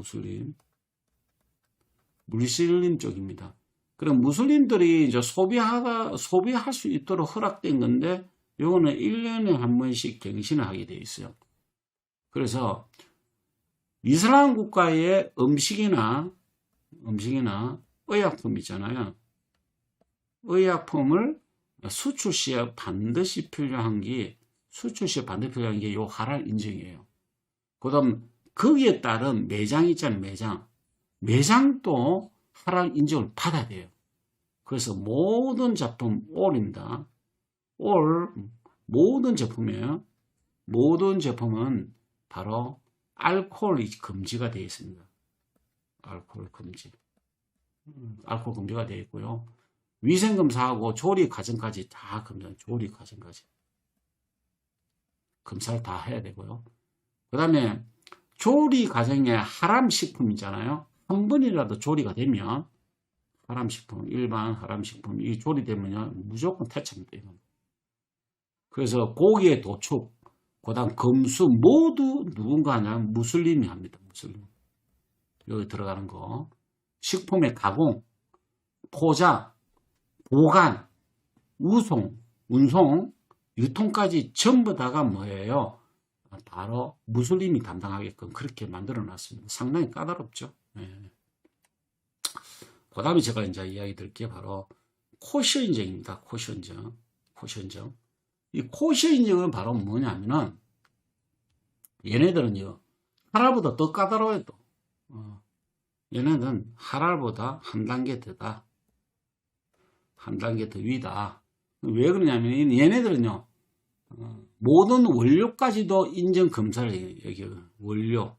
무슬림 쪽입니다. 그럼 무슬림들이 이제 소비할 수 있도록 허락된 건데, 요거는 1년에 한 번씩 갱신을 하게 되어 있어요. 그래서 이슬람 국가의 음식이나 의약품 있잖아요. 의약품을 수출 시에 반드시 필요한 게 요 하랄 인증이에요. 그 다음 거기에 따른 매장 있잖아요. 매장도 하랄 인증을 받아야 돼요. 그래서 모든 제품 all입니다. all 모든 제품이에요. 모든 제품은 바로 알코올이 금지가 되어 있습니다. 알코올 금지. 알코올 금지가 되어 있고요. 위생검사하고 조리 과정까지 다 검사, 조리 과정까지. 검사를 다 해야 되고요. 그 다음에 조리 과정에 하람 식품이잖아요. 한 번이라도 조리가 되면 하람 식품, 일반 하람 식품이 조리되면 무조건 퇴치입니다. 이건. 그래서 고기의 도축, 그 다음 검수 모두 누군가 하냐면 무슬림이 합니다. 무슬림. 여기 들어가는 거. 식품의 가공, 포장, 보관, 운송, 유통까지 전부 다가 뭐예요? 바로 무슬림이 담당하게끔 그렇게 만들어 놨습니다. 상당히 까다롭죠. 네. 그 다음에 제가 이제 이야기 드릴 게 바로 코시어 인증입니다. 코시어 인증. 코시어 인증. 이 코시어 인증은 바로 뭐냐면은 얘네들은요, 하랄보다 더 까다로워요. 또. 얘네들은 하랄보다 한 단계 더다. 한 단계 더 위다. 왜 그러냐면 얘네들은요, 모든 원료까지도 인증 검사를 해요. 여기 원료.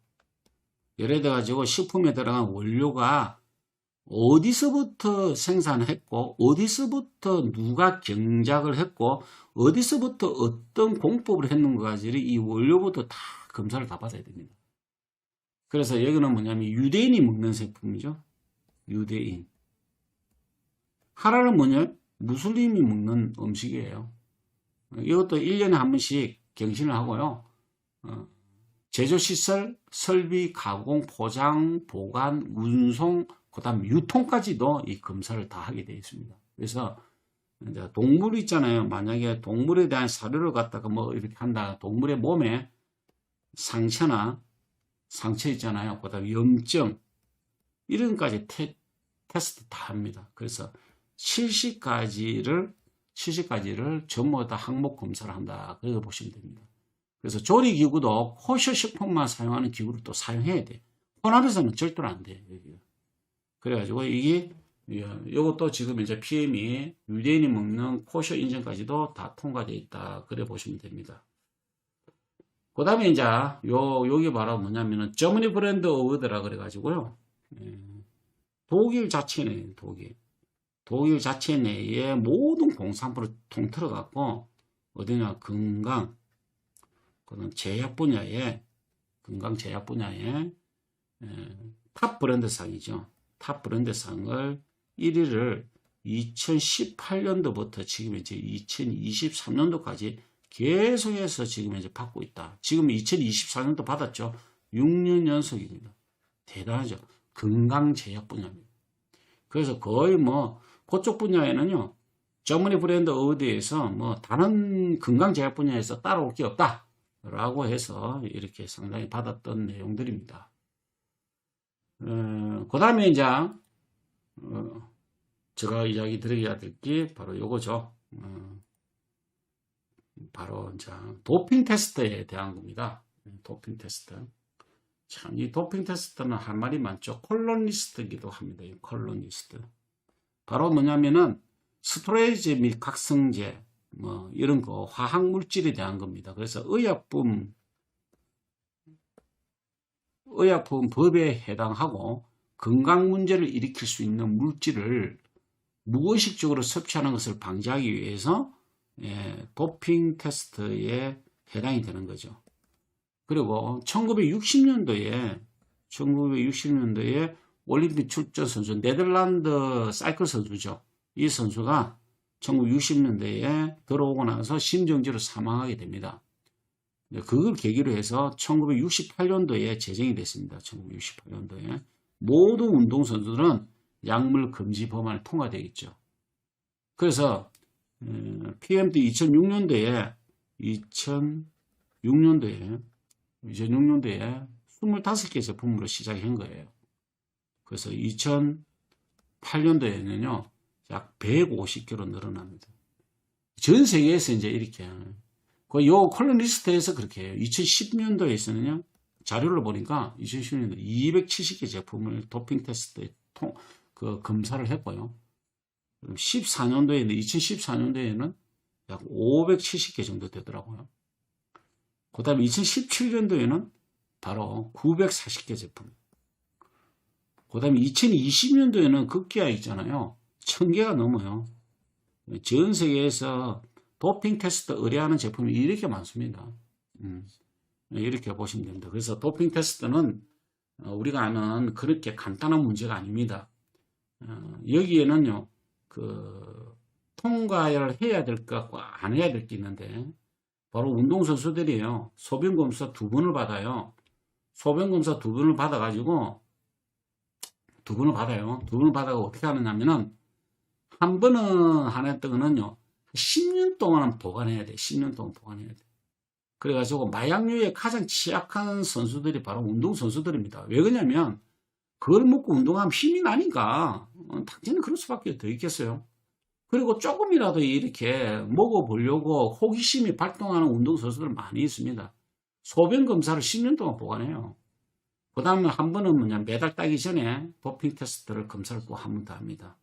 예를 들어 가지고 식품에 들어간 원료가 어디서부터 생산했고 어디서부터 누가 경작을 했고 어디서부터 어떤 공법을 했는가까지 이 원료부터 다 검사를 다 받아야 됩니다. 그래서 여기는 뭐냐면 유대인이 먹는 제품이죠. 유대인. 하랄은 뭐냐? 무슬림이 먹는 음식이에요. 이것도 1년에 한 번씩 경신을 하고요. 제조시설, 설비, 가공, 포장, 보관, 운송, 그 다음 유통까지도 이 검사를 다 하게 되어 있습니다. 그래서 이제 동물 있잖아요. 만약에 동물에 대한 사료를 갖다가 뭐 이렇게 한다. 동물의 몸에 상처나 상처 있잖아요. 그 다음 염증 이런 까지 테스트 다 합니다. 그래서 70가지를 전부 다 항목 검사를 한다. 그렇게 보시면 됩니다. 그래서 조리기구도 코시어 식품만 사용하는 기구를 또 사용해야 돼. 혼합에서는 절대로 안 돼. 그래가지고 이게 이것도 지금 이제 PM이 유대인이 먹는 코시어 인증까지도 다 통과되어 있다. 그래 보시면 됩니다. 그 다음에 이제 여기 바로 뭐냐면은 저머니 브랜드 어워드라 그래가지고요. 독일 자체 내에 독일 자체 내에 모든 공산품을 통틀어 갖고 어디냐 건강 제약 분야에 탑 브랜드상이죠. 탑 브랜드상을 1위를 2018년도부터 지금 이제 2023년도까지 계속해서 지금 이제 받고 있다. 지금 2024년도 받았죠. 6년 연속입니다. 대단하죠. 건강 제약 분야입니다. 그래서 거의 뭐 그쪽 분야에는요. 저머니 브랜드 어워드에서 뭐 다른 건강 제약 분야에서 따라올 게 없다. 라고 해서 이렇게 상당히 받았던 내용들입니다. 그 다음에 이제 제가 이야기 드려야 될 게 바로 요거죠. 바로 이제 도핑 테스트에 대한 겁니다. 도핑 테스트. 참, 이 도핑 테스트는 할 말이 많죠. 콜로니스트이기도 합니다. 이 콜로니스트. 바로 뭐냐면은 스토레이지 및 각성제, 뭐 이런 거 화학 물질에 대한 겁니다. 그래서 의약품 법에 해당하고 건강 문제를 일으킬 수 있는 물질을 무의식적으로 섭취하는 것을 방지하기 위해서 도핑 테스트에 해당이 되는 거죠. 그리고 1960년도에 올림픽 출전 선수 네덜란드 사이클 선수죠. 이 선수가 1960년대에 들어오고 나서 심정지로 사망하게 됩니다. 그걸 계기로 해서 1968년도에 제정이 됐습니다. 1968년도에 모든 운동선수들은 약물 금지 법안을 통과되겠죠. 그래서 PM도 2006년도에 25개 제품으로 시작한 거예요. 그래서 2008년도에는요, 약 150개로 늘어납니다. 전 세계에서 이제 이렇게, 요 콜로니스트에서 그렇게 해요. 2010년도에서는요, 자료를 보니까 2010년도 270개 제품을 도핑 테스트에 검사를 했고요. 14년도에는 2014년도에는 약 570개 정도 되더라고요. 그 다음에 2017년도에는 바로 940개 제품. 그 다음에 2020년도에는 급기야 있잖아요. 1000개가 넘어요. 전 세계에서 도핑 테스트 의뢰하는 제품이 이렇게 많습니다. 이렇게 보시면 됩니다. 그래서 도핑 테스트는 우리가 아는 그렇게 간단한 문제가 아닙니다. 여기에는요, 통과를 해야 될 것과 안 해야 될 게 있는데, 바로 운동선수들이에요. 소변검사 2번을 받아요. 소변검사 2번을 받아가지고, 2번을 받아요. 2번을 받아가 어떻게 하느냐면은, 한 번은 하나 뜨거는요, 10년 동안은 보관해야 돼. 10년 동안 보관해야 돼. 그래가지고 마약류에 가장 취약한 선수들이 바로 운동선수들입니다. 왜 그러냐면, 그걸 먹고 운동하면 힘이 나니까, 당연히 그럴 수밖에 더 있겠어요. 그리고 조금이라도 이렇게 먹어보려고 호기심이 발동하는 운동선수들 많이 있습니다. 소변 검사를 10년 동안 보관해요. 그 다음에 한 번은 매달 따기 전에 도핑 테스트를 검사를 또 한 번 더 합니다.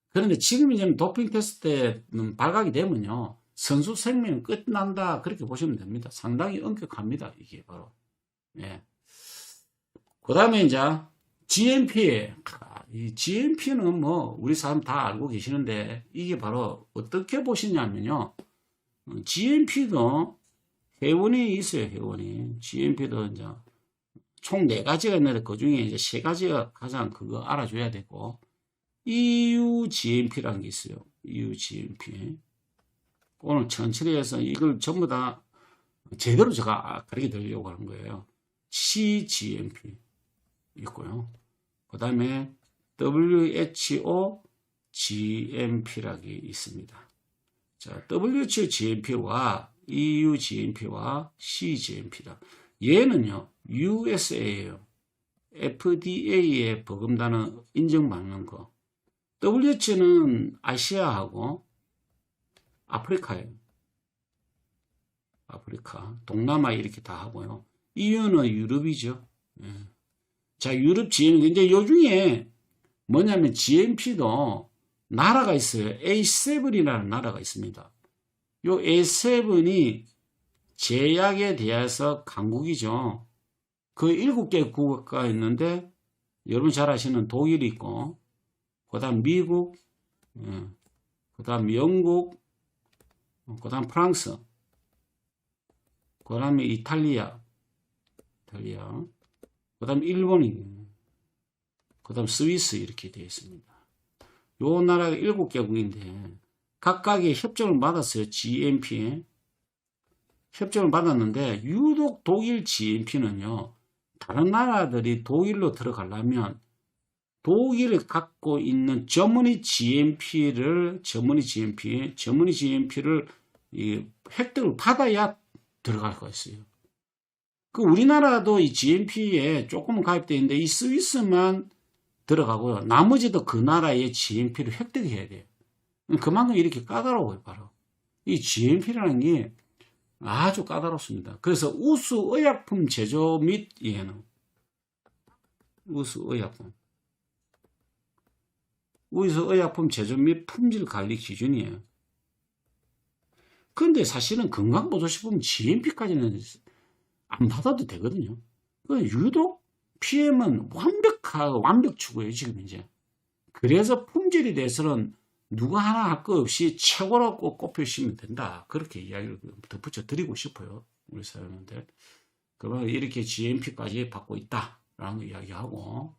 그런데 지금 이제 도핑 테스트에 발각이 되면요, 선수 생명 끝난다, 그렇게 보시면 됩니다. 상당히 엄격합니다, 이게 바로. 예. 그 다음에 이제 GMP. 이 GMP는 뭐 우리 사람 다 알고 계시는데, 이게 바로 어떻게 보시냐면요, GMP도 회원이 있어요. 회원이. GMP도 이제 총 4가지가 있는데, 그 중에 이제 3가지가 가장 그거 알아줘야 되고, EU GMP라는 게 있어요. EU GMP. 오늘 천천히 해서 이걸 전부 다 제대로 제가 가르쳐 드리려고 하는 거예요. CGMP 있고요. 그 다음에 WHO GMP라는 게 있습니다. 자, WHO GMP와 EU GMP와 CGMP다. 얘는요, USA예요. FDA에 버금다는 인정받는 거. WHO는 아시아하고 아프리카예요. 아프리카, 동남아 이렇게 다 하고요. EU는 유럽이죠. 예. 자, 유럽 GMP. 이제 요 중에 뭐냐면 GMP도 나라가 있어요. A7이라는 나라가 있습니다. 요 A7이 제약에 대해서 강국이죠. 그 7개 국가가 있는데, 여러분 잘 아시는 독일이 있고, 그 다음 미국, 그 다음 영국, 그 다음 프랑스, 그 다음에 이탈리아, 그 다음 일본이, 그 다음 스위스 이렇게 되어 있습니다. 요 나라가 7개국인데, 각각의 협정을 받았어요. GMP. 협정을 받았는데, 유독 독일 GMP는요, 다른 나라들이 독일로 들어가려면, 독일이 갖고 있는 전문의 GMP를 획득을 받아야 들어갈 거 있어요. 그 우리나라도 이 GMP에 조금은 가입되어 있는데, 이 스위스만 들어가고요. 나머지도 그 나라의 GMP를 획득해야 돼요. 그만큼 이렇게 까다로워요, 바로. 이 GMP라는 게 아주 까다롭습니다. 그래서 우수 의약품 제조 및 예능. 우수 의약품 제조 및 품질 관리 기준이에요. 그런데 사실은 건강보조식품 GMP까지는 안 받아도 되거든요. 유독 PM은 완벽 추구예요, 지금 이제. 그래서 품질에 대해서는 누가 하나 할 거 없이 최고라고 꼽혀주시면 된다. 그렇게 이야기를 덧붙여 드리고 싶어요, 우리 사람들. 그러면 이렇게 GMP까지 받고 있다라는 거 이야기하고,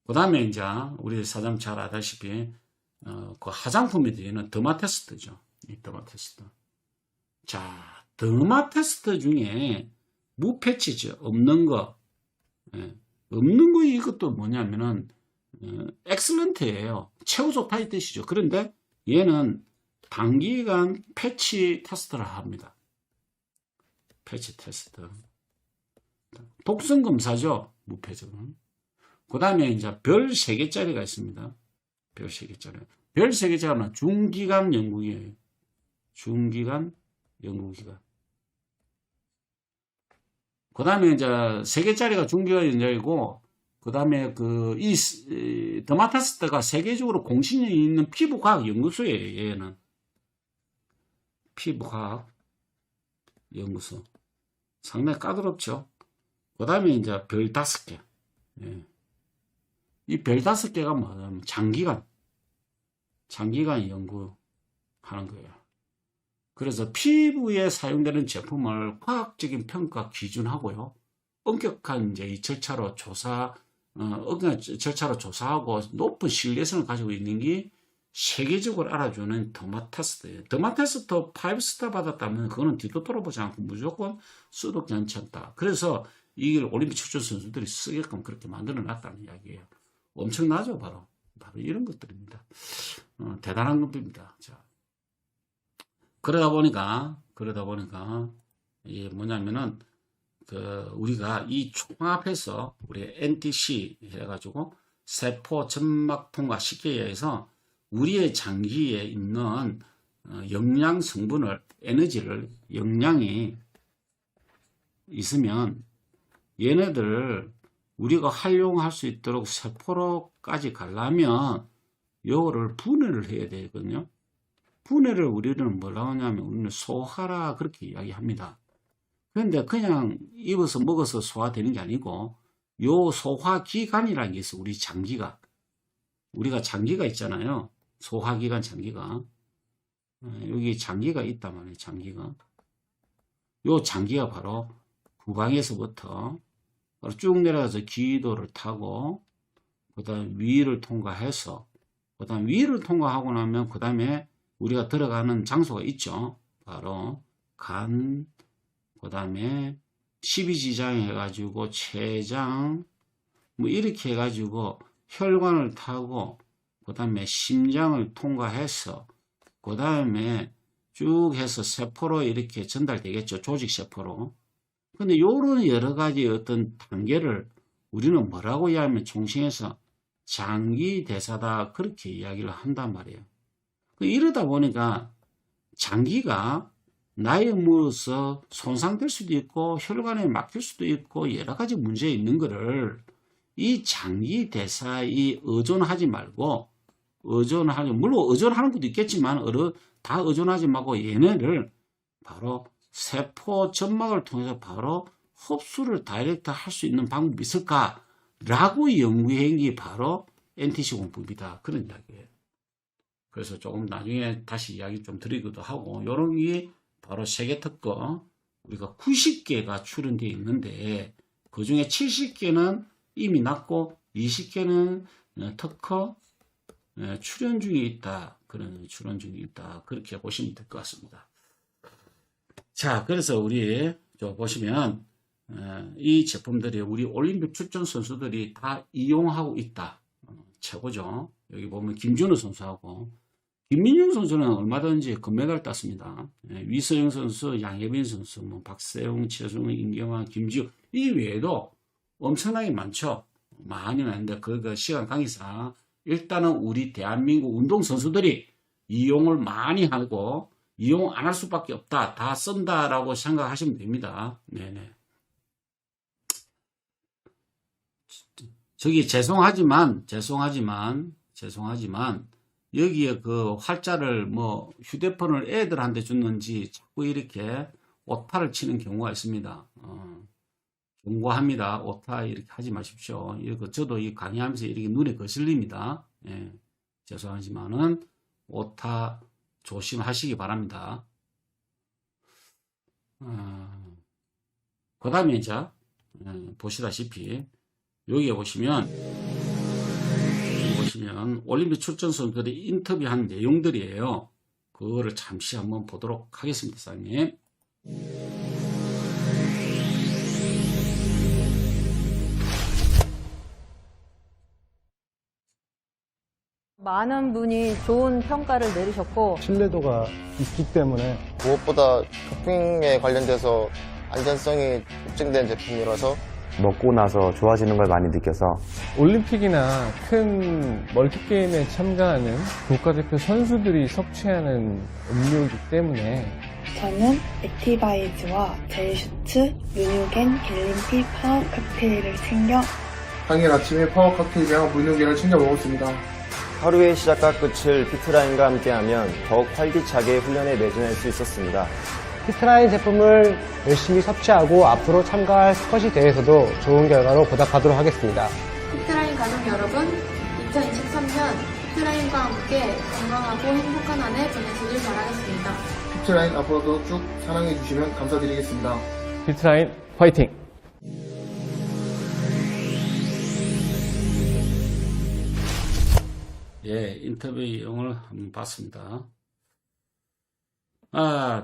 그 다음에 이제 우리 사장 잘 아다시피 그 화장품이 되는 더마 테스트죠. 이 더마 테스트. 자, 더마 테스트 중에 무패치죠. 없는 거. 예. 없는 거 이것도 뭐냐면은 엑셀런트예요. 최고 좋다 이 뜻이죠. 그런데 얘는 단기간 패치 테스트를 합니다. 패치 테스트. 독성 검사죠. 무패적은. 그 다음에 이제 별 3개짜리가 있습니다. 별 3개짜리. 별 3개짜리는 중기간 연구기예요. 중기간 연구기간. 그 다음에 이제 3개짜리가 중기간 연구이고, 그다음에 더마타스트가 세계적으로 공신력이 있는 피부과학 연구소예요. 얘는 피부과학 연구소. 상당히 까다롭죠. 그다음에 이제 별 5개. 예. 이 별 5개가 뭐냐면 장기간 연구하는 거예요. 그래서 피부에 사용되는 제품을 과학적인 평가 기준하고요. 엄격한 이제 이 절차로 조사하고 높은 신뢰성을 가지고 있는 게 세계적으로 알아주는 더마타스트예요. 더마타스트 5스타 받았다면 그거는 뒤도 돌아보지 않고 무조건 써도 괜찮다. 그래서 이걸 올림픽 출전 선수들이 쓰게끔 그렇게 만들어 놨다는 이야기예요. 엄청나죠, 바로 이런 것들입니다. 대단한 겁니다. 자, 그러다 보니까 이게 뭐냐면은 우리가 이 총합해서 우리 NTC 해가지고 세포 점막 통과 시계에서 우리의 장기에 있는 영양 성분을 영양이 있으면 얘네들 우리가 활용할 수 있도록 세포로까지 가려면 요거를 분해를 해야 되거든요. 분해를 우리는 뭐라고 하냐면 우리는 소화라 그렇게 이야기합니다. 그런데 그냥 입어서 먹어서 소화되는 게 아니고 요 소화기관이라는 게 있어. 우리 장기가. 우리가 장기가 있잖아요. 소화기관 장기가. 여기 장기가 있단 말이에요. 장기가. 요 장기가 바로 구강에서부터 쭉 내려가서 기도를 타고 그 다음 위를 통과해서 그 다음 위를 통과하고 나면 그 다음에 우리가 들어가는 장소가 있죠. 바로 간, 그 다음에 12지장 해가지고 췌장 뭐 이렇게 해가지고 혈관을 타고 그 다음에 심장을 통과해서 그 다음에 쭉 해서 세포로 이렇게 전달되겠죠. 조직세포로. 근데 요런 여러 가지 어떤 단계를 우리는 뭐라고 이야기하면 총칭해서 장기대사다 그렇게 이야기를 한단 말이에요. 이러다 보니까 장기가 나이에 물어서 손상될 수도 있고 혈관에 막힐 수도 있고 여러 가지 문제 있는 거를 이 장기대사에 의존하지 말고 물론 의존하는 것도 있겠지만 다 의존하지 말고 얘네를 바로 세포 점막을 통해서 바로 흡수를 다이렉트 할 수 있는 방법이 있을까? 라고 연구한 게 바로 NTC 공법이다. 그런 이야기예요. 그래서 조금 나중에 다시 이야기 좀 드리기도 하고, 요런 게 바로 세계 특허, 우리가 90개가 출연되어 있는데, 그 중에 70개는 이미 났고, 20개는 특허 출연 중에 있다. 그런 출연 중에 있다. 그렇게 보시면 될 것 같습니다. 자, 그래서 우리 보시면 이 제품들이 우리 올림픽 출전 선수들이 다 이용하고 있다. 최고죠. 여기 보면 김준호 선수하고 김민영 선수는 얼마든지 금메달 땄습니다. 위서영 선수, 양혜빈 선수, 뭐 박세웅, 최승우, 임경환, 김지우 이 외에도 엄청나게 많죠. 많이 많은데 그 시간 관계상 일단은 우리 대한민국 운동 선수들이 이용을 많이 하고 이용 안 할 수밖에 없다. 다 쓴다라고 생각하시면 됩니다. 네네. 저기 죄송하지만 여기에 그 활자를 뭐 휴대폰을 애들한테 줬는지 자꾸 이렇게 오타를 치는 경우가 있습니다. 경고합니다. 오타 이렇게 하지 마십시오. 저도 이 강의하면서 이렇게 눈에 거슬립니다. 예, 죄송하지만은 오타 조심하시기 바랍니다. 그 다음에 이제 보시다시피 여기에 보시면 올림픽 출전 선수들이 인터뷰한 내용들이에요. 그거를 잠시 한번 보도록 하겠습니다, 사장님. 많은 분이 좋은 평가를 내리셨고 신뢰도가 있기 때문에 무엇보다 도핑에 관련돼서 안전성이 입증된 제품이라서 먹고 나서 좋아지는 걸 많이 느껴서 올림픽이나 큰 멀티게임에 참가하는 국가대표 선수들이 섭취하는 음료이기 때문에 저는 액티바이즈와 젤슈츠, 르뉴겐, 갤림피 파워 칵테일을 챙겨 당일 아침에 파워 칵테일이랑 물놀이를 챙겨 먹었습니다. 하루의 시작과 끝을 피트라인과 함께하면 더욱 활기차게 훈련에 매진할 수 있었습니다. 피트라인 제품을 열심히 섭취하고 앞으로 참가할 스쿼시 대회에서도 좋은 결과로 보답하도록 하겠습니다. 피트라인 가족 여러분, 2023년 피트라인과 함께 건강하고 행복한 한 해 보내시길 바라겠습니다. 피트라인 앞으로도 쭉 사랑해 주시면 감사드리겠습니다. 피트라인 화이팅! 예, 인터뷰 내용을 한번 봤습니다.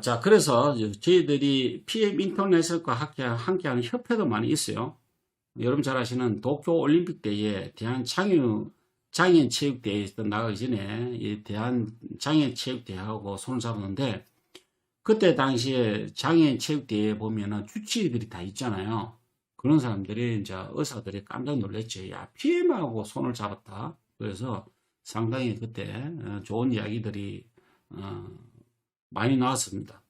자, 그래서 저희들이 PM 인터내셔널과 함께하는 협회도 많이 있어요. 여러분 잘 아시는 도쿄 올림픽 때에 대한 장애인 체육대회에 나가기 전에 이 대한 장애인 체육대회하고 손을 잡았는데, 그때 당시에 장애인 체육대회에 보면은 주치의들이 다 있잖아요. 그런 사람들이 이제 의사들이 깜짝 놀랐죠. 야, PM하고 손을 잡았다. 그래서 상당히 그때 좋은 이야기들이 많이 나왔습니다.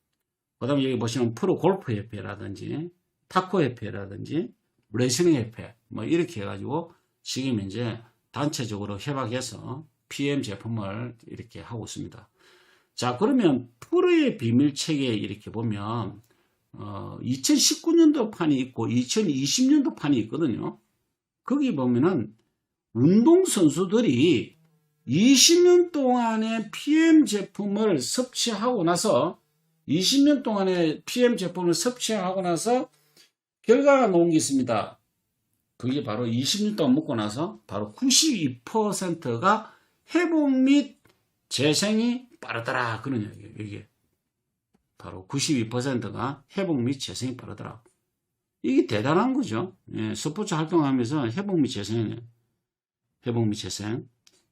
그 다음에 여기 보시면 프로골프협회라든지 탁구협회라든지 레슬링협회 뭐 이렇게 해가지고 지금 이제 단체적으로 협약해서 PM 제품을 이렇게 하고 있습니다. 자, 그러면 프로의 비밀체계 이렇게 보면 2019년도 판이 있고 2020년도 판이 있거든요. 거기 보면은 운동선수들이 20년 동안의 PM 제품을 섭취하고 나서 결과가 나온 게 있습니다. 그게 바로 20년 동안 먹고 나서 바로 92%가 회복 및 재생이 빠르더라. 그런 이야기예요. 이게 바로 92%가 회복 및 재생이 빠르더라. 이게 대단한 거죠. 예, 스포츠 활동하면서 회복 및 재생.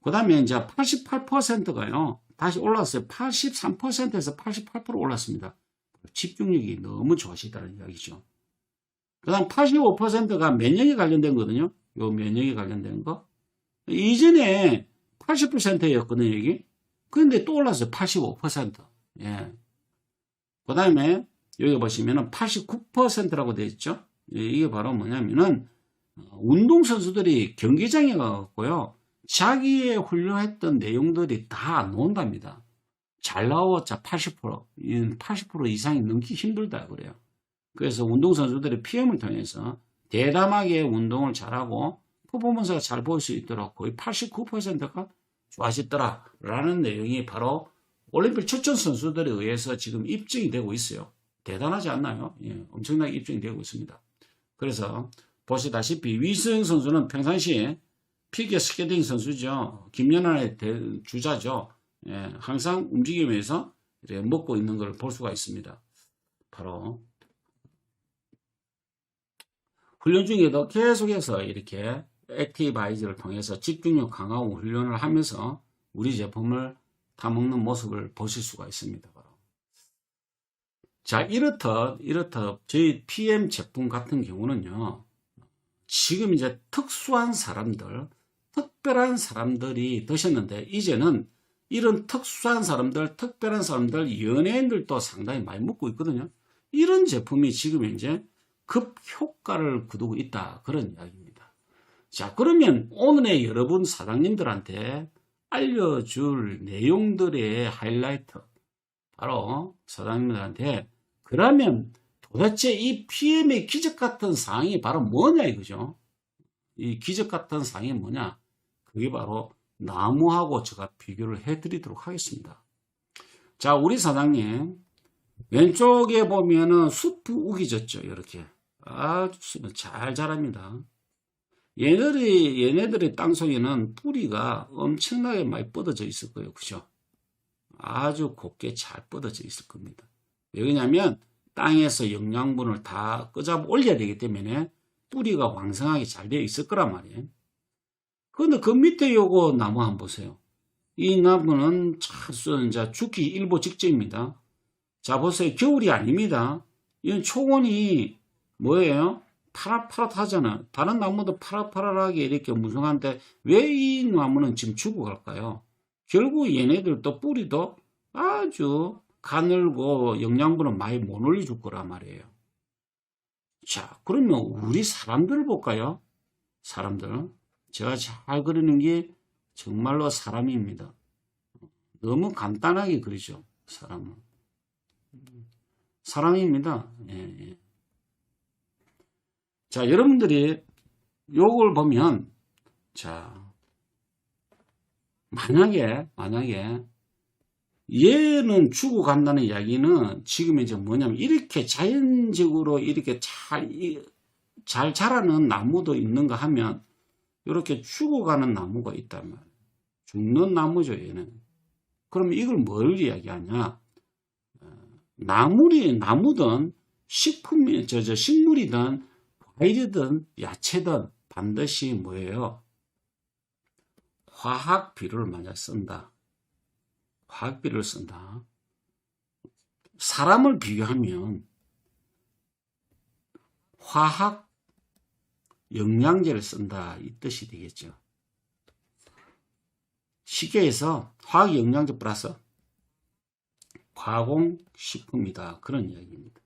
그 다음에 이제 88%가요. 다시 올랐어요. 83%에서 88% 올랐습니다. 집중력이 너무 좋아지다는 이야기죠. 그 다음 85%가 면역에 관련된 거거든요. 요 면역에 관련된 거. 이전에 80%였거든요, 여기. 그런데 또 올랐어요. 85%. 예. 그 다음에 여기 보시면은 89%라고 되어 있죠. 예, 이게 바로 뭐냐면은 운동선수들이 경기장에 가갖고요. 자기의 훈련했던 내용들이 다 나온답니다. 잘 나왔자 80% 이상이 넘기 힘들다 그래요. 그래서 운동선수들이 PM을 통해서 대담하게 운동을 잘하고 퍼포먼스가 잘 보일 수 있도록 거의 89%가 좋아졌더라라는 내용이 바로 올림픽 출전 선수들에 의해서 지금 입증이 되고 있어요. 대단하지 않나요? 예, 엄청나게 입증이 되고 있습니다. 그래서 보시다시피 위수영 선수는 평상시에 피겨 스케이팅 선수죠. 김연아의 주자죠. 예, 항상 움직이면서 이렇게 먹고 있는 걸 볼 수가 있습니다. 바로 훈련 중에도 계속해서 이렇게 액티바이즈를 통해서 집중력 강화하고 훈련을 하면서 우리 제품을 타먹는 모습을 보실 수가 있습니다. 바로. 자, 이렇듯 저희 PM 제품 같은 경우는요. 지금 이제 특별한 사람들이 드셨는데 이제는 이런 특별한 사람들, 연예인들도 상당히 많이 먹고 있거든요. 이런 제품이 지금 이제 급효과를 거두고 있다. 그런 이야기입니다. 자, 그러면 오늘의 여러분 사장님들한테 알려줄 내용들의 하이라이트. 바로 사장님들한테 그러면 도대체 이 PM의 기적 같은 사항이 바로 뭐냐 이거죠. 이 기적 같은 사항이 뭐냐. 그게 바로 나무하고 제가 비교를 해드리도록 하겠습니다. 자, 우리 사장님 왼쪽에 보면은 숲 우기졌죠. 이렇게 아주 잘 자랍니다. 얘네들의 땅속에는 뿌리가 엄청나게 많이 뻗어져 있을 거예요. 그죠? 아주 곱게 잘 뻗어져 있을 겁니다. 왜냐하면 땅에서 영양분을 다 끄잡아 올려야 되기 때문에 뿌리가 왕성하게 잘 되어 있을 거란 말이에요. 그런데 그 밑에 요거 나무 한번 보세요. 이 나무는 참 이제 죽기 일보 직전입니다. 자, 보세요. 겨울이 아닙니다. 이건 초원이 뭐예요? 파릇파릇하잖아요. 다른 나무도 파릇파릇하게 이렇게 무성한데 왜 이 나무는 지금 죽어갈까요? 결국 얘네들도 뿌리도 아주 가늘고 영양분을 많이 못 올려줄 거란 말이에요. 자, 그러면 우리 사람들을 볼까요? 사람들. 제가 잘 그리는 게 정말로 사람입니다. 너무 간단하게 그리죠. 사람은. 사람입니다. 예. 자, 여러분들이 요걸 보면, 자, 만약에 얘는 죽어간다는 이야기는 지금 이제 뭐냐면 이렇게 자연적으로 이렇게 잘 자라는 나무도 있는가 하면 이렇게 죽어가는 나무가 있단 말이에요. 죽는 나무죠, 얘는. 그럼 이걸 뭘 이야기하냐? 나무든 식물이든 과일이든 야채든 반드시 뭐예요? 화학 비료를 만약 쓴다. 화학 비료를 쓴다. 사람을 비교하면 화학 영양제를 쓴다 이 뜻이 되겠죠. 쉽게 해서 화학 영양제 플러스 가공식품이다 그런 이야기입니다.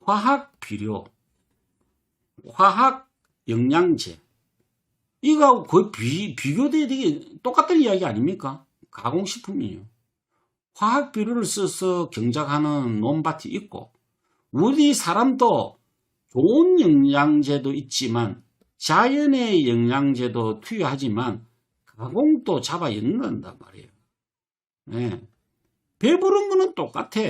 화학 비료, 화학 영양제 이거하고 거의 비교되게 되게 똑같은 이야기 아닙니까? 가공식품이에요. 화학 비료를 써서 경작하는 논밭이 있고 우리 사람도 좋은 영양제도 있지만 자연의 영양제도 투여하지만 가공도 잡아 엮는단 말이에요. 네. 배부른 거는 똑같아.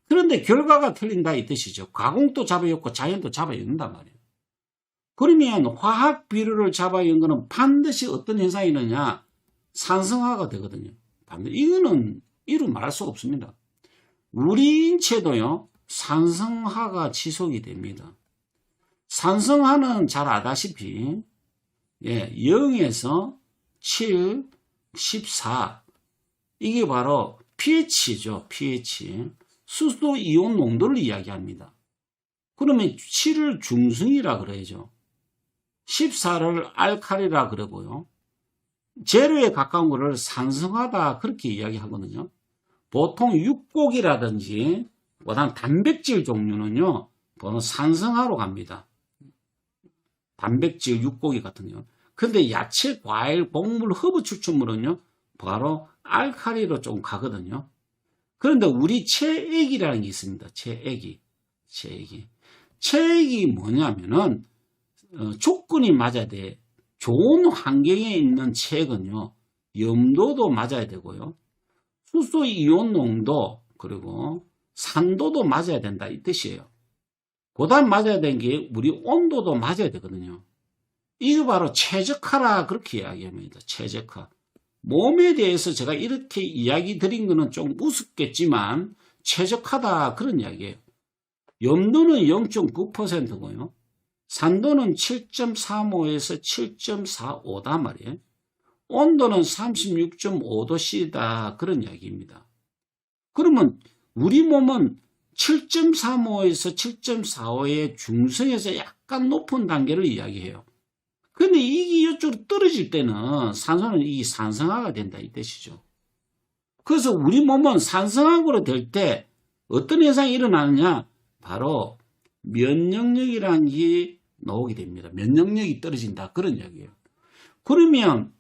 그런데 결과가 틀린다 이 뜻이죠. 가공도 잡아 엮고 자연도 잡아 엮는단 말이에요. 그러면 화학 비료를 잡아 연 거는 반드시 어떤 현상이 있느냐? 산성화가 되거든요. 이거는 이루 말할 수 없습니다. 우리 인체도요, 산성화가 지속이 됩니다. 산성화는 잘 아다시피, 0에서 7, 14. 이게 바로 pH죠, pH. 수소 이온 농도를 이야기합니다. 그러면 7을 중성이라 그래야죠. 14를 알칼리라 그러고요. 제로에 가까운 거를 산성하다 그렇게 이야기하거든요. 보통 육고기라든지 그다음 단백질 종류는요. 보통 산성화로 갑니다. 단백질 육고기 같은 경우. 근데 야채, 과일, 곡물, 허브 추출물은요. 바로 알칼리로 좀 가거든요. 그런데 우리 체액이라는 게 있습니다. 체액이 뭐냐면은 조건이 맞아야 돼. 좋은 환경에 있는 체액은요. 염도도 맞아야 되고요. 수소 이온 농도 그리고 산도도 맞아야 된다 이 뜻이에요. 그다음 맞아야 되는 게 우리 온도도 맞아야 되거든요. 이거 바로 최적화라 그렇게 이야기합니다. 최적화. 몸에 대해서 제가 이렇게 이야기 드린 거는 좀 우습겠지만 최적화다 그런 이야기예요. 염도는 0.9%고요. 산도는 7.35에서 7.45다 말이에요. 온도는 36.5도씨다 그런 이야기입니다. 그러면 우리 몸은 7.35에서 7.45의 중성에서 약간 높은 단계를 이야기해요. 근데 이게 이쪽으로 떨어질 때는 산소는 이 산성화가 된다 이 뜻이죠. 그래서 우리 몸은 산성화로 될 때 어떤 현상이 일어나느냐? 바로 면역력이라는 게 나오게 됩니다. 면역력이 떨어진다 그런 이야기예요. 그러면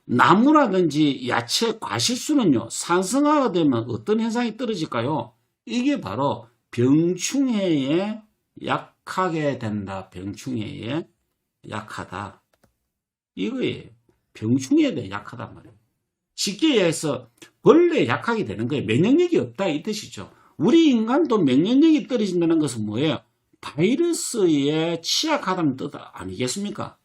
나무라든지 야채, 과실수는요. 산성화가 되면 어떤 현상이 떨어질까요? 이게 바로 병충해에 약하게 된다. 병충해에 약하다. 이거예요. 병충해에 대해 약하단 말이에요. 쉽게 얘기해서 원래 약하게 되는 거예요. 면역력이 없다 이 뜻이죠. 우리 인간도 면역력이 떨어진다는 것은 뭐예요? 바이러스에 취약하다는 뜻 아니겠습니까?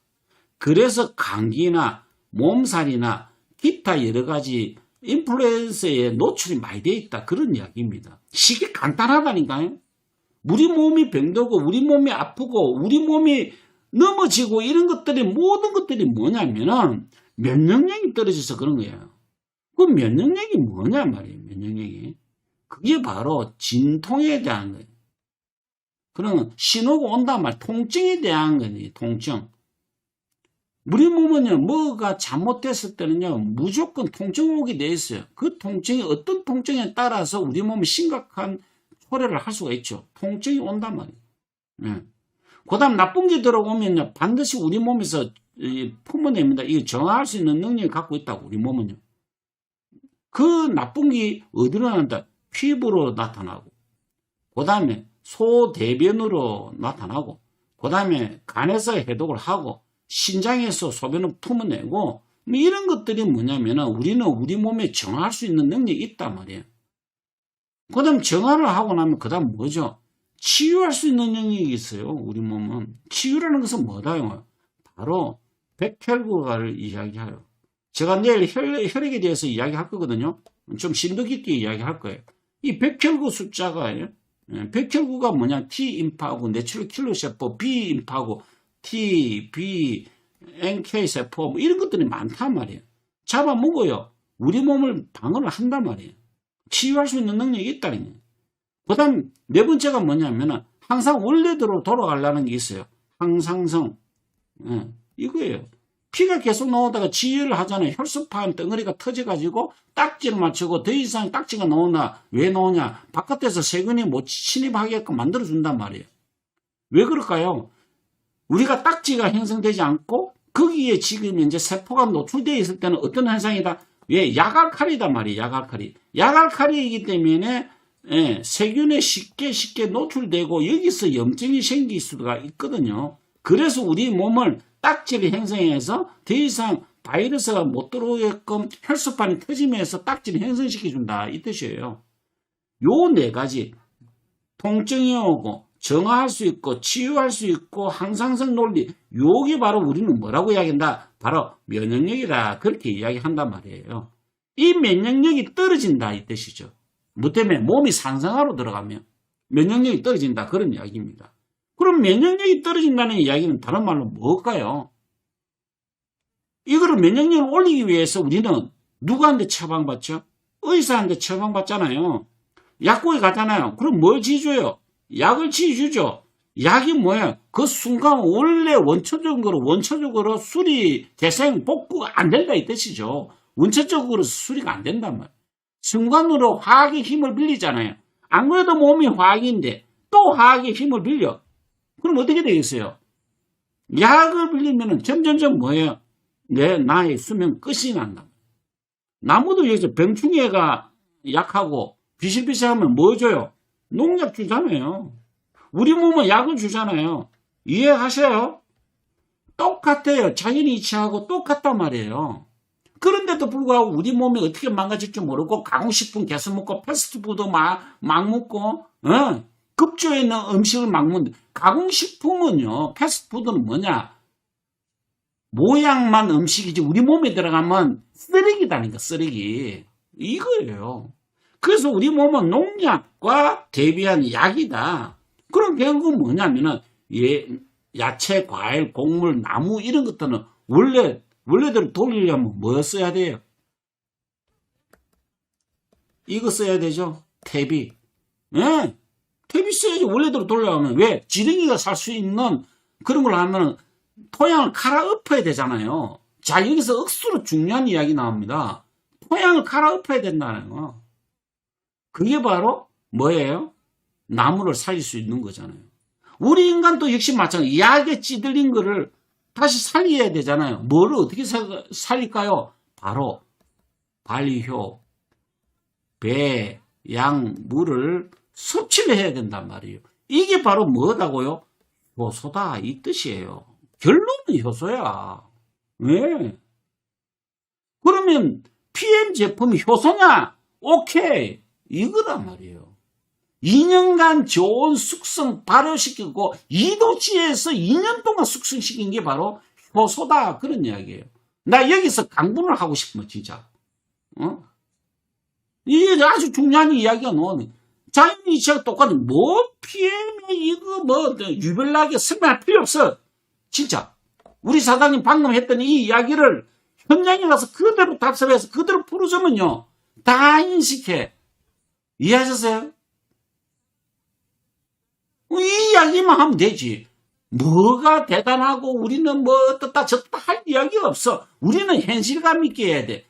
그래서 감기나 몸살이나 기타 여러 가지 인플루엔서에 노출이 많이 되어 있다 그런 이야기입니다. 쉽게 간단하다니까요. 우리 몸이 병들고 우리 몸이 아프고 우리 몸이 넘어지고 이런 것들이 모든 것들이 뭐냐면은 면역력이 떨어져서 그런 거예요. 그 면역력이 뭐냐 말이에요. 면역력이. 그게 바로 진통에 대한 거예요. 그러면 신호가 온단 말 통증에 대한 거예요. 통증. 우리 몸은요, 뭐가 잘못됐을 때는요, 무조건 통증 오게 돼 있어요. 그 통증이 어떤 통증에 따라서 우리 몸이 심각한 초래를 할 수가 있죠. 통증이 온단 말이에요. 네. 그 다음 나쁜 게 들어오면 반드시 우리 몸에서 품어냅니다. 이거 정화할 수 있는 능력을 갖고 있다고, 우리 몸은요. 그 나쁜 게 어디로 나타난다? 피부로 나타나고, 그 다음에 소대변으로 나타나고, 그 다음에 간에서 해독을 하고, 신장에서 소변을 품어내고, 뭐 이런 것들이 뭐냐면은 우리는 우리 몸에 정화할 수 있는 능력이 있단 말이에요. 그 다음 정화를 하고 나면 그 다음 뭐죠? 치유할 수 있는 능력이 있어요. 우리 몸은. 치유라는 것은 뭐다요? 바로 백혈구를 이야기해요. 제가 내일 혈액에 대해서 이야기할 거거든요. 좀 심도 깊게 이야기할 거예요. 이 백혈구 숫자가, 백혈구가 뭐냐? T인파하고 내추럴 킬러 세포, B인파하고 T, B, NK 세포 뭐 이런 것들이 많단 말이에요. 잡아먹어요. 우리 몸을 방어를 한단 말이에요. 치유할 수 있는 능력이 있다는 거예요. 그 다음 네 번째가 뭐냐면은 항상 원래대로 돌아가려는 게 있어요. 항상성. 이거예요. 피가 계속 나오다가 지혈을 하잖아요. 혈소판 덩어리가 터져가지고 딱지를 맞추고 더 이상 딱지가 나오나 왜 나오냐? 바깥에서 세균이 못 침입하게끔 만들어준단 말이에요. 왜 그럴까요? 우리가 딱지가 형성되지 않고 거기에 지금 이제 세포가 노출되어 있을 때는 어떤 현상이다? 왜? 약알칼이단 말이에요. 약알칼이. 약알칼이기 때문에 세균에 쉽게 노출되고 여기서 염증이 생길 수가 있거든요. 그래서 우리 몸을 딱지를 형성해서 더 이상 바이러스가 못 들어오게끔 혈소판이 터지면서 딱지를 형성시켜준다. 이 뜻이에요. 요 네 가지. 통증이 오고 정화할 수 있고 치유할 수 있고 항상성 논리. 요게 바로 우리는 뭐라고 이야기한다? 바로 면역력이다. 그렇게 이야기한단 말이에요. 이 면역력이 떨어진다. 이 뜻이죠. 뭐 때문에? 몸이 산성화로 들어가면 면역력이 떨어진다. 그런 이야기입니다. 그럼 면역력이 떨어진다는 이야기는 다른 말로 뭘까요? 이거를 면역력을 올리기 위해서 우리는 누구한테 처방받죠? 의사한테 처방받잖아요. 약국에 가잖아요. 그럼 뭘 지줘요? 약을 지주죠. 약이 뭐야? 그 순간 원래 원초적으로 수리, 재생, 복구가 안 된다 이 뜻이죠. 원초적으로 수리가 안 된단 말이에요. 순간으로 화학의 힘을 빌리잖아요. 안 그래도 몸이 화학인데 또 화학의 힘을 빌려. 그럼 어떻게 되겠어요? 약을 빌리면 점점점 뭐예요? 나의 수명 끝이 난다. 나무도 여기서 병충해가 약하고 비실비실하면 뭐 줘요? 농약 주잖아요. 우리 몸은 약을 주잖아요. 이해하세요? 똑같아요. 자연의 이치하고 똑같단 말이에요. 그런데도 불구하고 우리 몸이 어떻게 망가질 줄 모르고 가공식품 계속 먹고 패스트푸드 막 먹고 급조해 있는 음식을 막 먹는데 가공식품은요. 패스트푸드는 뭐냐? 모양만 음식이지 우리 몸에 들어가면 쓰레기다니까 쓰레기. 이거예요. 그래서 우리 몸은 농약과 대비한 약이다. 그럼 결국은 뭐냐면은 야채, 과일, 곡물, 나무 이런 것들은 원래대로 돌리려면 뭐 써야 돼요? 이거 써야 되죠. 퇴비. 퇴비 써야지. 원래대로 돌려가면 왜? 지렁이가 살 수 있는 그런 걸 하면 토양을 갈아엎어야 되잖아요. 자, 여기서 억수로 중요한 이야기 나옵니다. 토양을 갈아엎어야 된다는 거. 그게 바로 뭐예요? 나무를 살릴 수 있는 거잖아요. 우리 인간도 역시 마찬가지. 약에 찌들린 거를 다시 살려야 되잖아요. 뭐를 어떻게 살릴까요? 바로 발효, 배, 양, 물을 섭취를 해야 된단 말이에요. 이게 바로 뭐다고요? 효소다 이 뜻이에요. 결론은 효소야. 왜? 그러면 PM 제품이 효소냐? 오케이. 이거란 말이에요. 2년간 좋은 숙성 발효시키고 2도씨에서 2년 동안 숙성시킨 게 바로 효소다. 그런 이야기예요. 나 여기서 강분을 하고 싶어 진짜. 이게 아주 중요한 이야기가 나오네. 자연이치가 똑같은 뭐 PM에 이거 뭐 유별나게 설명할 필요 없어. 진짜. 우리 사장님 방금 했던 이 이야기를 현장에 가서 그대로 답습해서 그대로 풀어주면요. 다 인식해. 이해하셨어요? 이 이야기만 하면 되지. 뭐가 대단하고 우리는 뭐 어떻다 저떻다 할 이야기가 없어. 우리는 현실감 있게 해야 돼.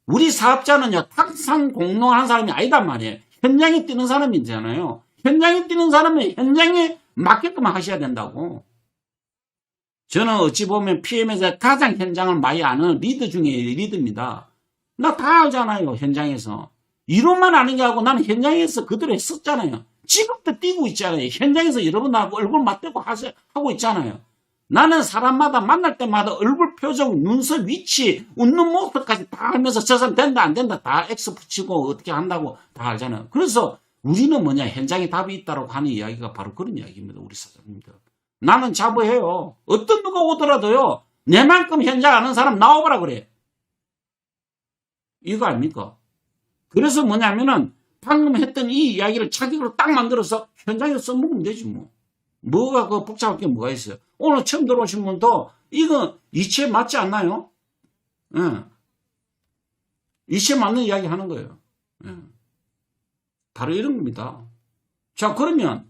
우리 사업자는요. 탁상 공론하는 사람이 아니단 말이에요. 현장에 뛰는 사람이잖아요. 현장에 뛰는 사람은 현장에 맞게끔 하셔야 된다고. 저는 어찌 보면 PM에서 가장 현장을 많이 아는 리더 중에 리더입니다. 나 다 알잖아요, 현장에서. 이론만 아는 게 아니고 나는 현장에서 그대로 했었잖아요. 지금도 뛰고 있잖아요. 현장에서 여러분하고 얼굴 맞대고 하고 있잖아요. 나는 사람마다 만날 때마다 얼굴 표정, 눈썹 위치, 웃는 모습까지 다 알면서 저 사람 된다 안 된다 다 X 붙이고 어떻게 한다고 다 알잖아요. 그래서 우리는 뭐냐, 현장에 답이 있다고 하는 이야기가 바로 그런 이야기입니다. 우리 사장님들. 나는 자부해요. 어떤 누가 오더라도요, 내만큼 현장 아는 사람 나와봐라 그래. 이거 아닙니까? 그래서 뭐냐면은 방금 했던 이 이야기를 자격으로 딱 만들어서 현장에서 써먹으면 되지 뭐. 뭐가 그 복잡할 게 뭐가 있어요. 오늘 처음 들어오신 분도 이거 이치에 맞지 않나요? 예. 이치에 맞는 이야기 하는 거예요. 예. 바로 이런 겁니다. 자, 그러면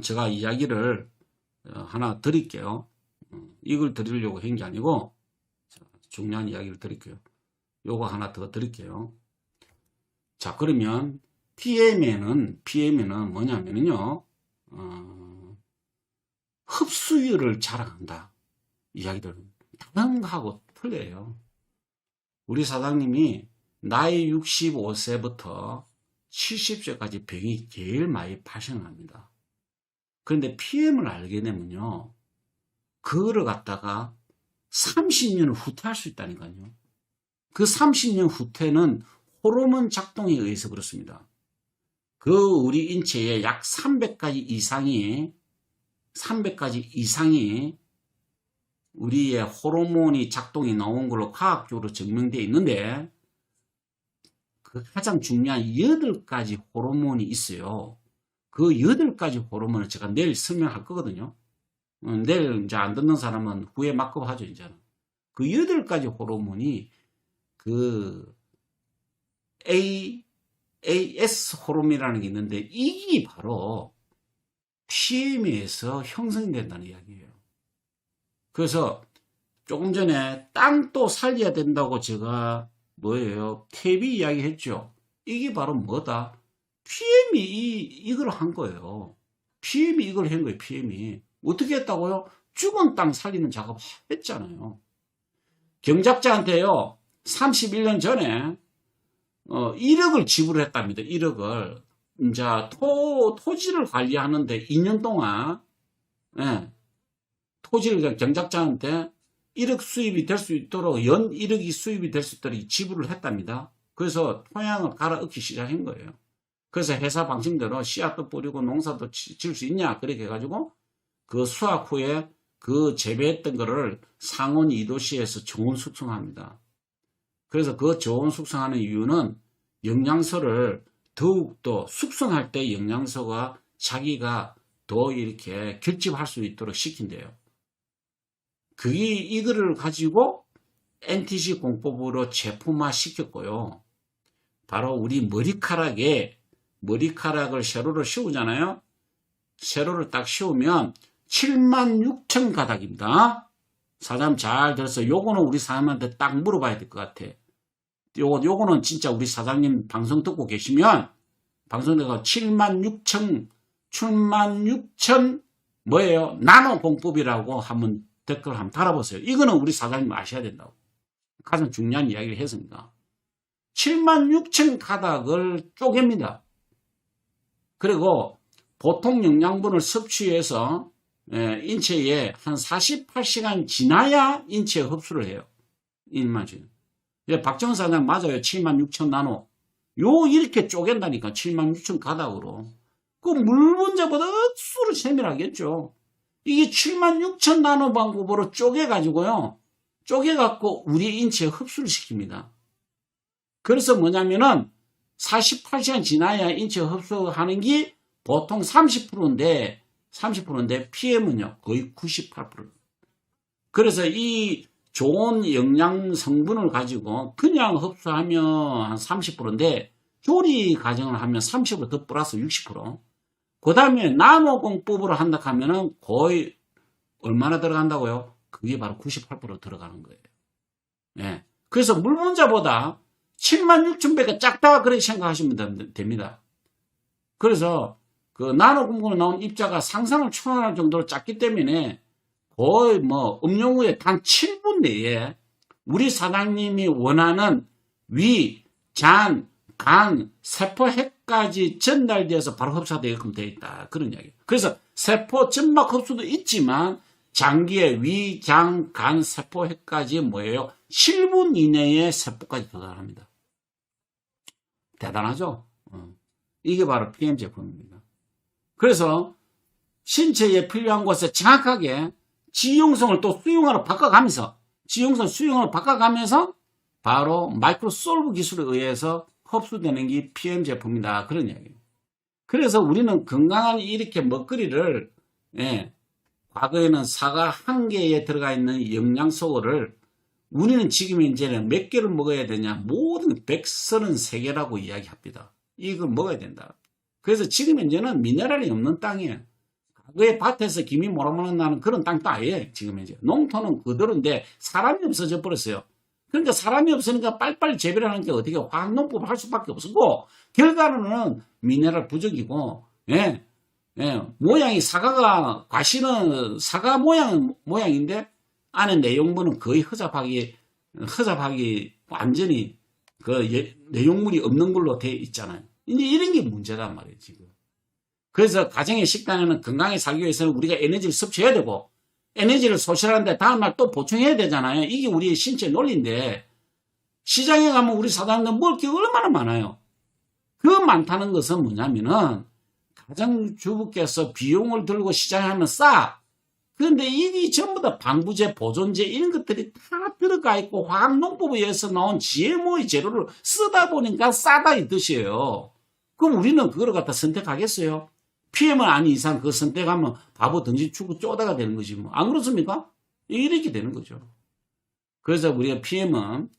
제가 이야기를 하나 드릴게요. 이걸 드리려고 한 게 아니고 중요한 이야기를 드릴게요. 요거 하나 더 드릴게요. 자, 그러면 PM에는 뭐냐면요, 흡수율을 자랑한다. 이야기들 다른 거하고 틀려요. 우리 사장님이 나이 65세부터 70세까지 병이 제일 많이 발생합니다. 그런데 PM을 알게 되면요, 그거를 갖다가 30년 후퇴할 수 있다니까요. 그 30년 후퇴는 호르몬 작동에 의해서 그렇습니다. 그 우리 인체에 약 300가지 이상이 우리의 호르몬이 작동이 나온 걸로 과학적으로 증명되어 있는데, 그 가장 중요한 8가지 호르몬이 있어요. 그 8가지 호르몬을 제가 내일 설명할 거거든요. 내일 이제 안 듣는 사람은 후에 막급 하죠, 이제는. 그 8가지 호르몬이 그 AS 호르몬이라는 게 있는데, 이게 바로 PM에서 형성된다는 이야기예요. 그래서 조금 전에 땅도 살려야 된다고 제가 탭이 이야기 했죠. 이게 바로 뭐다? PM이 이걸 한 거예요. PM이 이걸 한 거예요, PM이. 어떻게 했다고요? 죽은 땅 살리는 작업 했잖아요. 경작자한테요, 31년 전에 1억을 지불했답니다. 1억을. 이제 토지를 관리하는데 2년 동안, 예, 토지를 경작자한테 1억 수입이 될 수 있도록, 연 1억이 수입이 될 수 있도록 지불을 했답니다. 그래서 토양을 갈아엎기 시작한 거예요. 그래서 회사 방침대로 씨앗도 뿌리고 농사도 지을 수 있냐, 그렇게 해가지고 그 수확 후에 그 재배했던 거를 상온 2도씨에서 저온 숙성합니다. 그래서 그 저온 숙성하는 이유는 영양소를 더욱더 숙성할 때 영양소가 자기가 더 이렇게 결집할 수 있도록 시킨대요. 그게 이거를 가지고 NTC 공법으로 제품화 시켰고요. 바로 우리 머리카락을 세로로 씌우잖아요. 세로를 딱 씌우면 76,000가닥입니다. 사장님 잘 들었어요. 요거는 우리 사장님한테 딱 물어봐야 될 것 같아. 요거는 진짜 우리 사장님 방송 듣고 계시면, 방송 듣고 76,000 뭐예요? 나노 공법이라고 한번 댓글 한번 달아보세요. 이거는 우리 사장님 아셔야 된다고. 가장 중요한 이야기를 했습니다. 76,000가닥을 쪼갭니다. 그리고 보통 영양분을 섭취해서 인체에 한 48시간 지나야 인체에 흡수를 해요. 일반적으로. 박정은 사장 맞아요. 76,000 나노. 이렇게 쪼갠다니까. 76,000 가닥으로. 그 물 분자보다 억수로 세밀하겠죠. 이게 76,000 나노 방법으로 쪼개가지고요. 쪼개갖고 우리 인체에 흡수를 시킵니다. 그래서 뭐냐면은 48시간 지나야 인체에 흡수하는 게 보통 30%인데 PM은요 거의 98%. 그래서 이 좋은 영양 성분을 가지고 그냥 흡수하면 한 30%인데 조리 과정을 하면 30% 더 플러스 60%. 그 다음에 나노 공법으로 한다 하면은 거의 얼마나 들어간다고요? 그게 바로 98% 들어가는 거예요. 예. 그래서 물 분자보다 76,000배가 작다 그렇게 생각하시면 됩니다. 그래서 그 나노 공군에 나온 입자가 상상을 초월할 정도로 작기 때문에 거의 뭐 음용 후에 단 7분 내에 우리 사장님이 원하는 위, 잔, 간, 세포 핵까지 전달되어서 바로 흡수되게끔 되어 있다. 그런 이야기예요. 그래서 세포 점막 흡수도 있지만 장기의 위, 장, 간, 세포 핵까지 뭐예요? 7분 이내에 세포까지 도달합니다. 대단하죠? 이게 바로 PM 제품입니다. 그래서 신체에 필요한 곳에 정확하게 지용성을 또 수용으로 바꿔가면서 바로 마이크로솔브 기술에 의해서 흡수되는 게 PM 제품이다. 그런 이야기예요. 그래서 우리는 건강한 이렇게 먹거리를 과거에는 사과 한 개에 들어가 있는 영양소를 우리는 지금 현재는 몇 개를 먹어야 되냐? 모든 133개라고 이야기합니다. 이걸 먹어야 된다. 그래서 지금 현재는 미네랄이 없는 땅이에요. 과거에 밭에서 김이 모락모락 나는 그런 땅도 아니에요. 지금 현재. 농토는 그대로인데 사람이 없어져 버렸어요. 그러니까 사람이 없으니까 빨리빨리 재배를 하는 게 어떻게 화학농법을 할 수밖에 없었고 결과로는 미네랄 부족이고 모양이 사과가 과실은 사과 모양인데 안에 내용물은 거의 허접하게 완전히 그 내용물이 없는 걸로 되어 있잖아요. 이제 이런 게 문제단 말이에요, 지금. 그래서 가정의 식단에는 건강하게 살기 위해서는 우리가 에너지를 섭취해야 되고 에너지를 소실하는데 다음날 또 보충해야 되잖아요. 이게 우리의 신체 논리인데 시장에 가면 우리 사장님들 먹을 게 얼마나 많아요. 그 많다는 것은 뭐냐면은 가정주부께서 비용을 들고 시장에 하면 싸. 그런데 이게 전부 다 방부제, 보존제 이런 것들이 다 들어가 있고 화학농법에 의해서 나온 GMO의 재료를 쓰다 보니까 싸다 이 뜻이에요. 그럼 우리는 그걸 갖다 선택하겠어요? PM은 아닌 이상 그거 선택하면 바보 던지 추고 쪼다가 되는 거지 뭐. 안 그렇습니까? 이렇게 되는 거죠. 그래서 우리가 PM은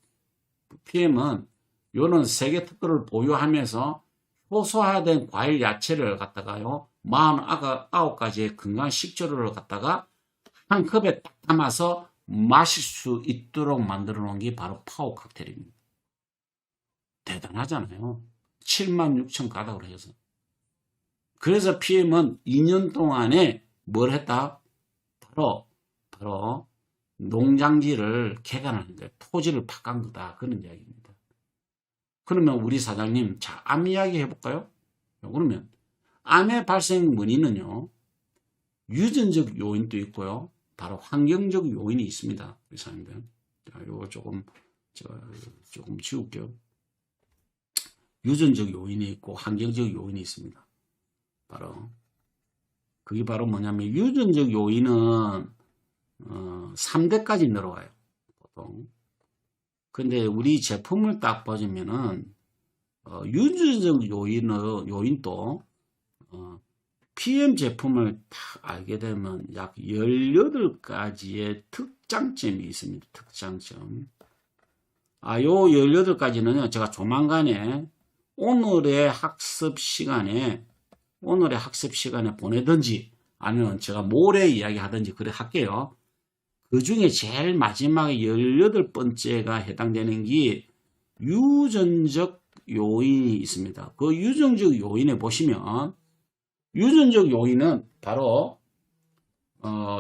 요런 세계 특허를 보유하면서 효소화된 과일 야채를 갖다가요 49가지의 건강한 식재료를 갖다가 한 컵에 딱 담아서 마실 수 있도록 만들어 놓은 게 바로 파워 칵테일입니다. 대단하잖아요. 76,000가닥으로 해서. 그래서 PM은 2년 동안에 뭘 했다? 바로 농장지를 개간하는 거예요. 토지를 파간 거다. 그런 이야기입니다. 그러면 우리 사장님, 자, 암 이야기 해볼까요? 그러면 암의 발생 원인은요, 유전적 요인도 있고요, 바로 환경적 요인이 있습니다. 우리 사장님들. 자, 요거 조금 지울게요. 유전적 요인이 있고 환경적 요인이 있습니다. 그게 바로 뭐냐면 유전적 요인은 3대까지 늘어와요. 보통. 근데 우리 제품을 딱 보시면은 유전적 요인도 PM 제품을 딱 알게 되면 약 18가지의 특장점이 있습니다. 특장점. 요 18가지는요, 제가 조만간에 오늘의 학습 시간에 보내든지 아니면 제가 모레 이야기하든지 그래 할게요. 그 중에 제일 마지막에 18번째가 해당되는 게 유전적 요인이 있습니다. 그 유전적 요인에 보시면 유전적 요인은 바로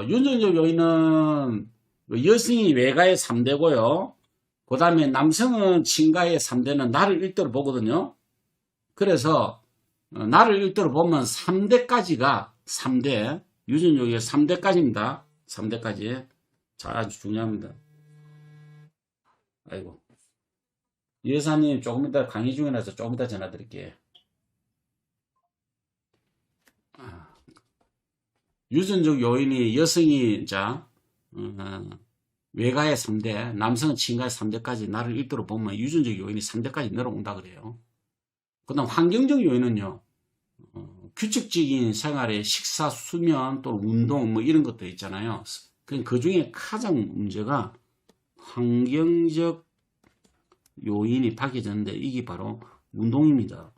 유전적 요인은 여성이 외가의 3대고요. 그 다음에 남성은 친가의 3대는 나를 1대로 보거든요. 그래서 나를 1대로 보면 3대까지가 3대 유전적이 3대까지입니다. 3대까지. 자, 아주 중요합니다. 아이고. 여사님 조금 이따 강의 중이라서 조금 이따 전화 드릴게요. 유전적 요인이 여성이 외가의 3대, 남성은 친가의 3대까지 나를 1대로 보면 유전적 요인이 3대까지 늘어온다 그래요. 그 다음 환경적 요인은요, 규칙적인 생활의 식사, 수면, 또 운동, 뭐 이런 것도 있잖아요. 그 중에 가장 문제가 환경적 요인이 밝혀졌는데 이게 바로 운동입니다.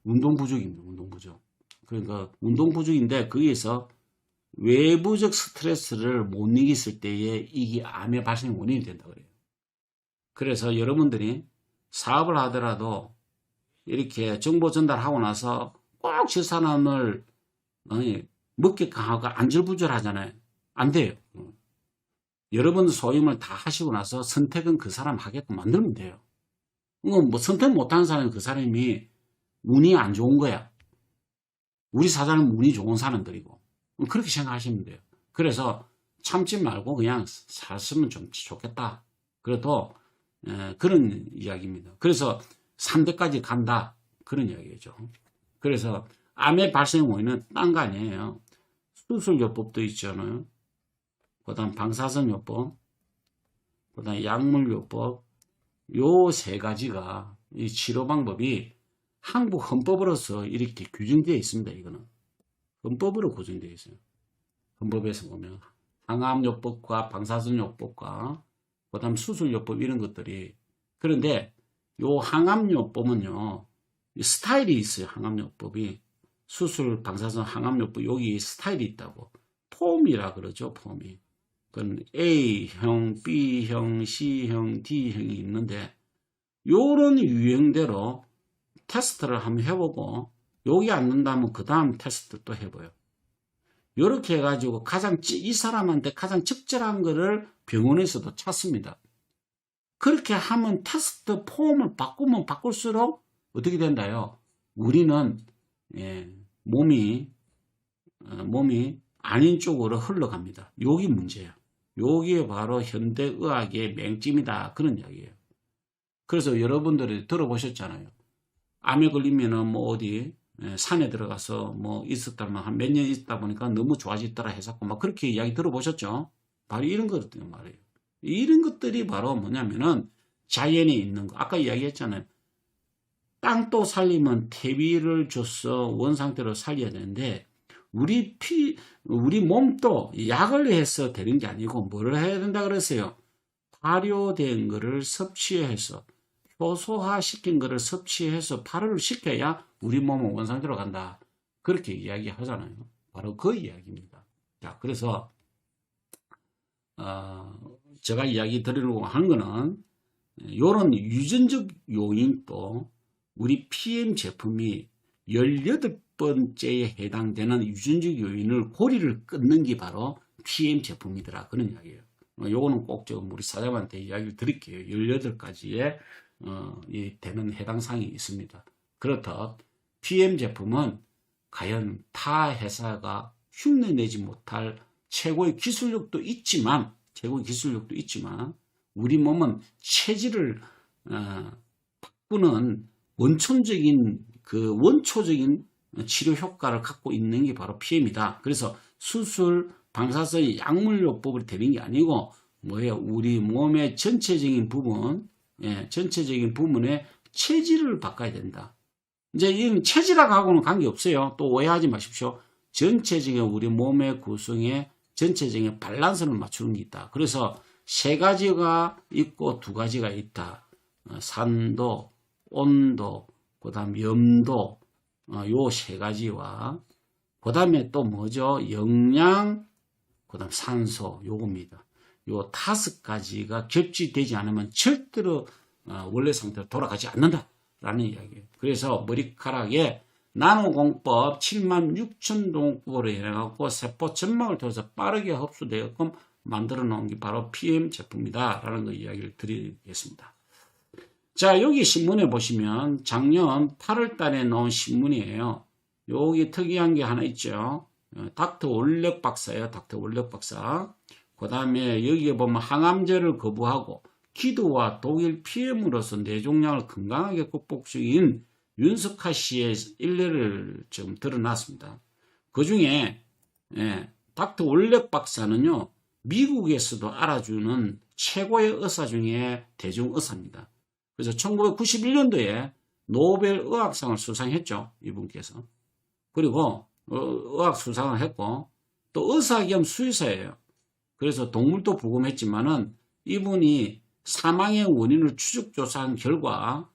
운동 부족입니다. 운동 부족. 그러니까 운동 부족인데 거기에서 외부적 스트레스를 못 이겼을 때에 이게 암의 발생 원인이 된다 그래요. 그래서 여러분들이 사업을 하더라도 이렇게 정보 전달하고 나서 꼭 저 사람을 먹게끔 하고 안절부절하잖아요. 안 돼요. 여러분 소임을 다 하시고 나서 선택은 그 사람 하게끔 만들면 돼요. 뭐 선택 못하는 사람은 그 사람이 운이 안 좋은 거야. 우리 사장은 운이 좋은 사람들이고 그렇게 생각하시면 돼요. 그래서 참지 말고 그냥 살았으면 좀 좋겠다. 그래도 그런 이야기입니다. 그래서 3대까지 간다. 그런 이야기죠. 그래서 암의 발생 원인은 딴 거 아니에요. 수술요법도 있잖아요. 그 다음 방사선요법, 그 다음 약물요법, 요 세 가지가 이 치료 방법이 한국 헌법으로서 이렇게 규정되어 있습니다. 이거는 헌법으로 규정되어 있어요. 헌법에서 보면 항암요법과 방사선요법과 그 다음 수술요법 이런 것들이. 그런데 요 항암요법은요 스타일이 있어요. 항암요법이 수술 방사선 항암요법 여기 스타일이 있다고. 폼이라 그러죠. 폼이. 그건 A형, B형, C형, D형이 있는데 요런 유형대로 테스트를 한번 해보고 여기 안 된다면 그 다음 테스트 또 해봐요. 이렇게 해가지고 이 사람한테 가장 적절한 거를 병원에서도 찾습니다. 그렇게 하면 테스트 폼을 바꾸면 바꿀수록 어떻게 된다요? 우리는 몸이 아닌 쪽으로 흘러갑니다. 여기 문제예요. 여기에 바로 현대의학의 맹점이다. 그런 이야기예요. 그래서 여러분들이 들어보셨잖아요. 암에 걸리면은 뭐 어디 산에 들어가서 뭐 있었다면 한 몇 년 있다 보니까 너무 좋아지더라 해서 막 그렇게 이야기 들어보셨죠? 바로 이런 것들 말이에요. 이런 것들이 바로 뭐냐면은 자연에 있는 거. 아까 이야기했잖아요. 땅도 살리면 퇴비를 줘서 원상태로 살려야 되는데 우리 몸도 약을 해서 되는 게 아니고 뭐를 해야 된다 그랬어요? 발효된 거를 섭취해서 효소화 시킨 거를 섭취해서 발효를 시켜야 우리 몸은 원상태로 간다. 그렇게 이야기하잖아요. 바로 그 이야기입니다. 자, 그래서 제가 이야기 드리려고 하는 거는 이런 유전적 요인도 우리 PM 제품이 18번째에 해당되는 유전적 요인을 고리를 끊는 게 바로 PM 제품이더라. 그런 이야기예요. 요거는 꼭 좀 우리 사장님한테 이야기를 드릴게요. 18가지의 되는 해당 사항이 있습니다. 그렇다 PM 제품은 과연 타 회사가 흉내내지 못할 최고의 기술력도 있지만 우리 몸은 체질을 바꾸는 원초적인 치료 효과를 갖고 있는 게 바로 PM이다. 그래서 수술, 방사선, 약물요법을 되는 게 아니고 뭐예요? 우리 몸의 전체적인 부분의 체질을 바꿔야 된다. 이제 이 체질하고는 관계없어요. 또 오해하지 마십시오. 전체적인 우리 몸의 구성에 전체적인 밸런스를 맞추는 게 있다. 그래서 3가지가 있고 2가지가 있다. 산도, 온도, 그 다음 염도, 요 3가지와 그 다음에 또 뭐죠? 영양, 그 다음 산소, 요겁니다. 요 5가지가 겹치되지 않으면 절대로 원래 상태로 돌아가지 않는다라는 이야기예요. 그래서 머리카락에 나노공법 76,000 동법으로 해갖고 세포 점막을 통해서 빠르게 흡수되게끔 만들어 놓은 게 바로 PM 제품이다라는 거 이야기를 드리겠습니다. 자, 여기 신문에 보시면 작년 8월 달에 나온 신문이에요. 여기 특이한 게 하나 있죠. 닥터 원력 박사예요. 닥터 원력 박사. 그 다음에 여기에 보면 항암제를 거부하고 기도와 독일 PM으로서 뇌종양을 건강하게 극복 중인 윤석하 씨의 일례를 좀 드러났습니다. 그 중에 닥터 원력 박사는요, 미국에서도 알아주는 최고의 의사 중에 대중 의사입니다. 그래서 1991년도에 노벨 의학상을 수상했죠. 이분께서. 그리고 의학 수상을 했고 또 의사 겸 수의사예요. 그래서 동물도 부검했지만은 이분이 사망의 원인을 추적조사한 결과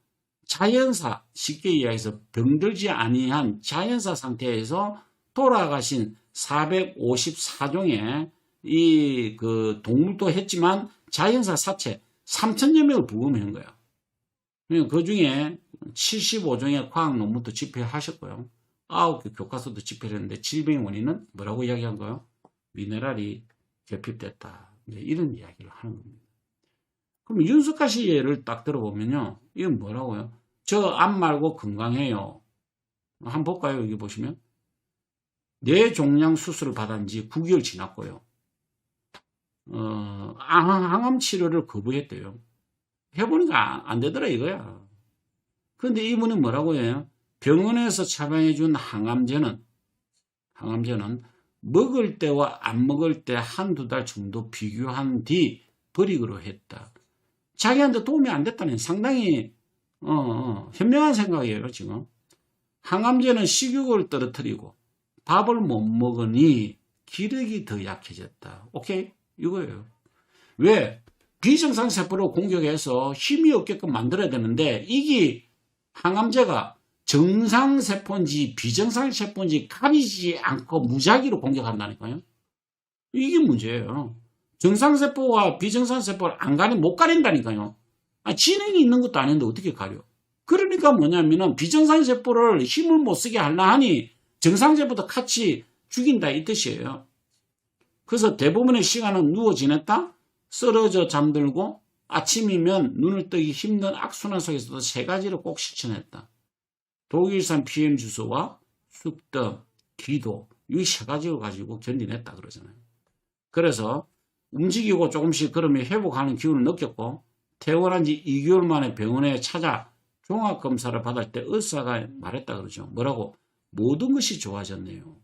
자연사, 쉽게 이야기해서 병들지 아니한 자연사 상태에서 돌아가신 454종의 그 동물도 했지만 자연사 사체 3,000여 명을 부검한 거예요. 그 중에 75종의 과학 논문도 집필하셨고요. 9개 교과서도 집필을 했는데 질병의 원인은 뭐라고 이야기한 거예요? 미네랄이 결핍됐다. 이제 이런 이야기를 하는 겁니다. 그럼 윤석하 씨 예를 딱 들어보면요. 이건 뭐라고요? 저 암 말고 건강해요. 한번 볼까요? 여기 보시면. 뇌종양 수술을 받은 지 9개월 지났고요. 항암 치료를 거부했대요. 해보니까 안 되더라 이거야. 그런데 이분은 뭐라고 해요? 병원에서 처방해준 항암제는 먹을 때와 안 먹을 때 한두 달 정도 비교한 뒤 버리기로 했다. 자기한테 도움이 안 됐다는 상당히 현명한 생각이에요. 지금 항암제는 식욕을 떨어뜨리고 밥을 못 먹으니 기력이 더 약해졌다. 오케이? 이거예요. 왜? 비정상 세포를 공격해서 힘이 없게끔 만들어야 되는데 이게 항암제가 정상 세포인지 비정상 세포인지 가리지 않고 무작위로 공격한다니까요. 이게 문제예요. 정상 세포와 비정상 세포를 안 가리 못 가린다니까요. 진행이 있는 것도 아닌데 어떻게 가려? 그러니까 뭐냐면은 비정상 세포를 힘을 못 쓰게 하려 하니 정상 세포도 같이 죽인다 이 뜻이에요. 그래서 대부분의 시간은 누워 지냈다, 쓰러져 잠들고 아침이면 눈을 뜨기 힘든 악순환 속에서도 세 가지를 꼭 실천했다. 독일산 PM 주소와 숙덕, 기도 이 세 가지를 가지고 견뎌냈다 그러잖아요. 그래서 움직이고 조금씩 그러면 회복하는 기운을 느꼈고 퇴원한 지 2개월 만에 병원에 찾아 종합검사를 받을 때 의사가 말했다 그러죠. 뭐라고? 모든 것이 좋아졌네요.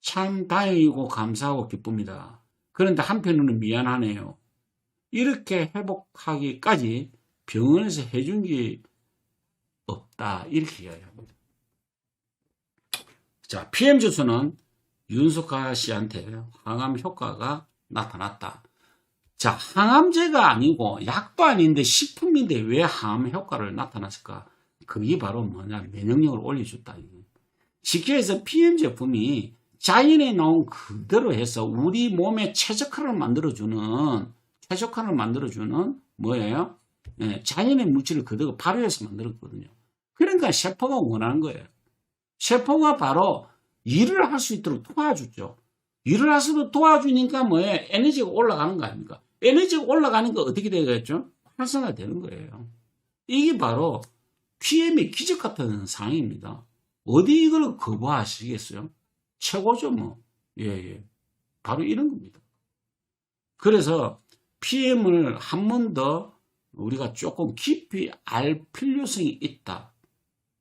참 다행이고 감사하고 기쁩니다. 그런데 한편으로는 미안하네요. 이렇게 회복하기까지 병원에서 해준 게 없다. 이렇게 이야기합니다. 자, PM 주소는 윤석하 씨한테 항암 효과가 나타났다. 자, 항암제가 아니고 약도 아닌데 식품인데 왜 항암 효과를 나타났을까? 그게 바로 뭐냐? 면역력을 올려줬다. 쉽게 해서 PM 제품이 자연에 나온 그대로 해서 우리 몸에 최적화를 만들어주는 뭐예요? 네, 자연의 물질을 그대로 발효해서 만들었거든요. 그러니까 세포가 원하는 거예요. 세포가 바로 일을 할 수 있도록 도와주죠. 일을 할 수 있도록 도와주니까 뭐예요? 에너지가 올라가는 거 아닙니까? 에너지가 올라가는 거 어떻게 되겠죠? 활성화되는 거예요. 이게 바로 PM의 기적 같은 상황입니다. 어디 이걸 거부하시겠어요? 최고죠, 뭐. 예. 바로 이런 겁니다. 그래서 PM을 한 번 더 우리가 조금 깊이 알 필요성이 있다.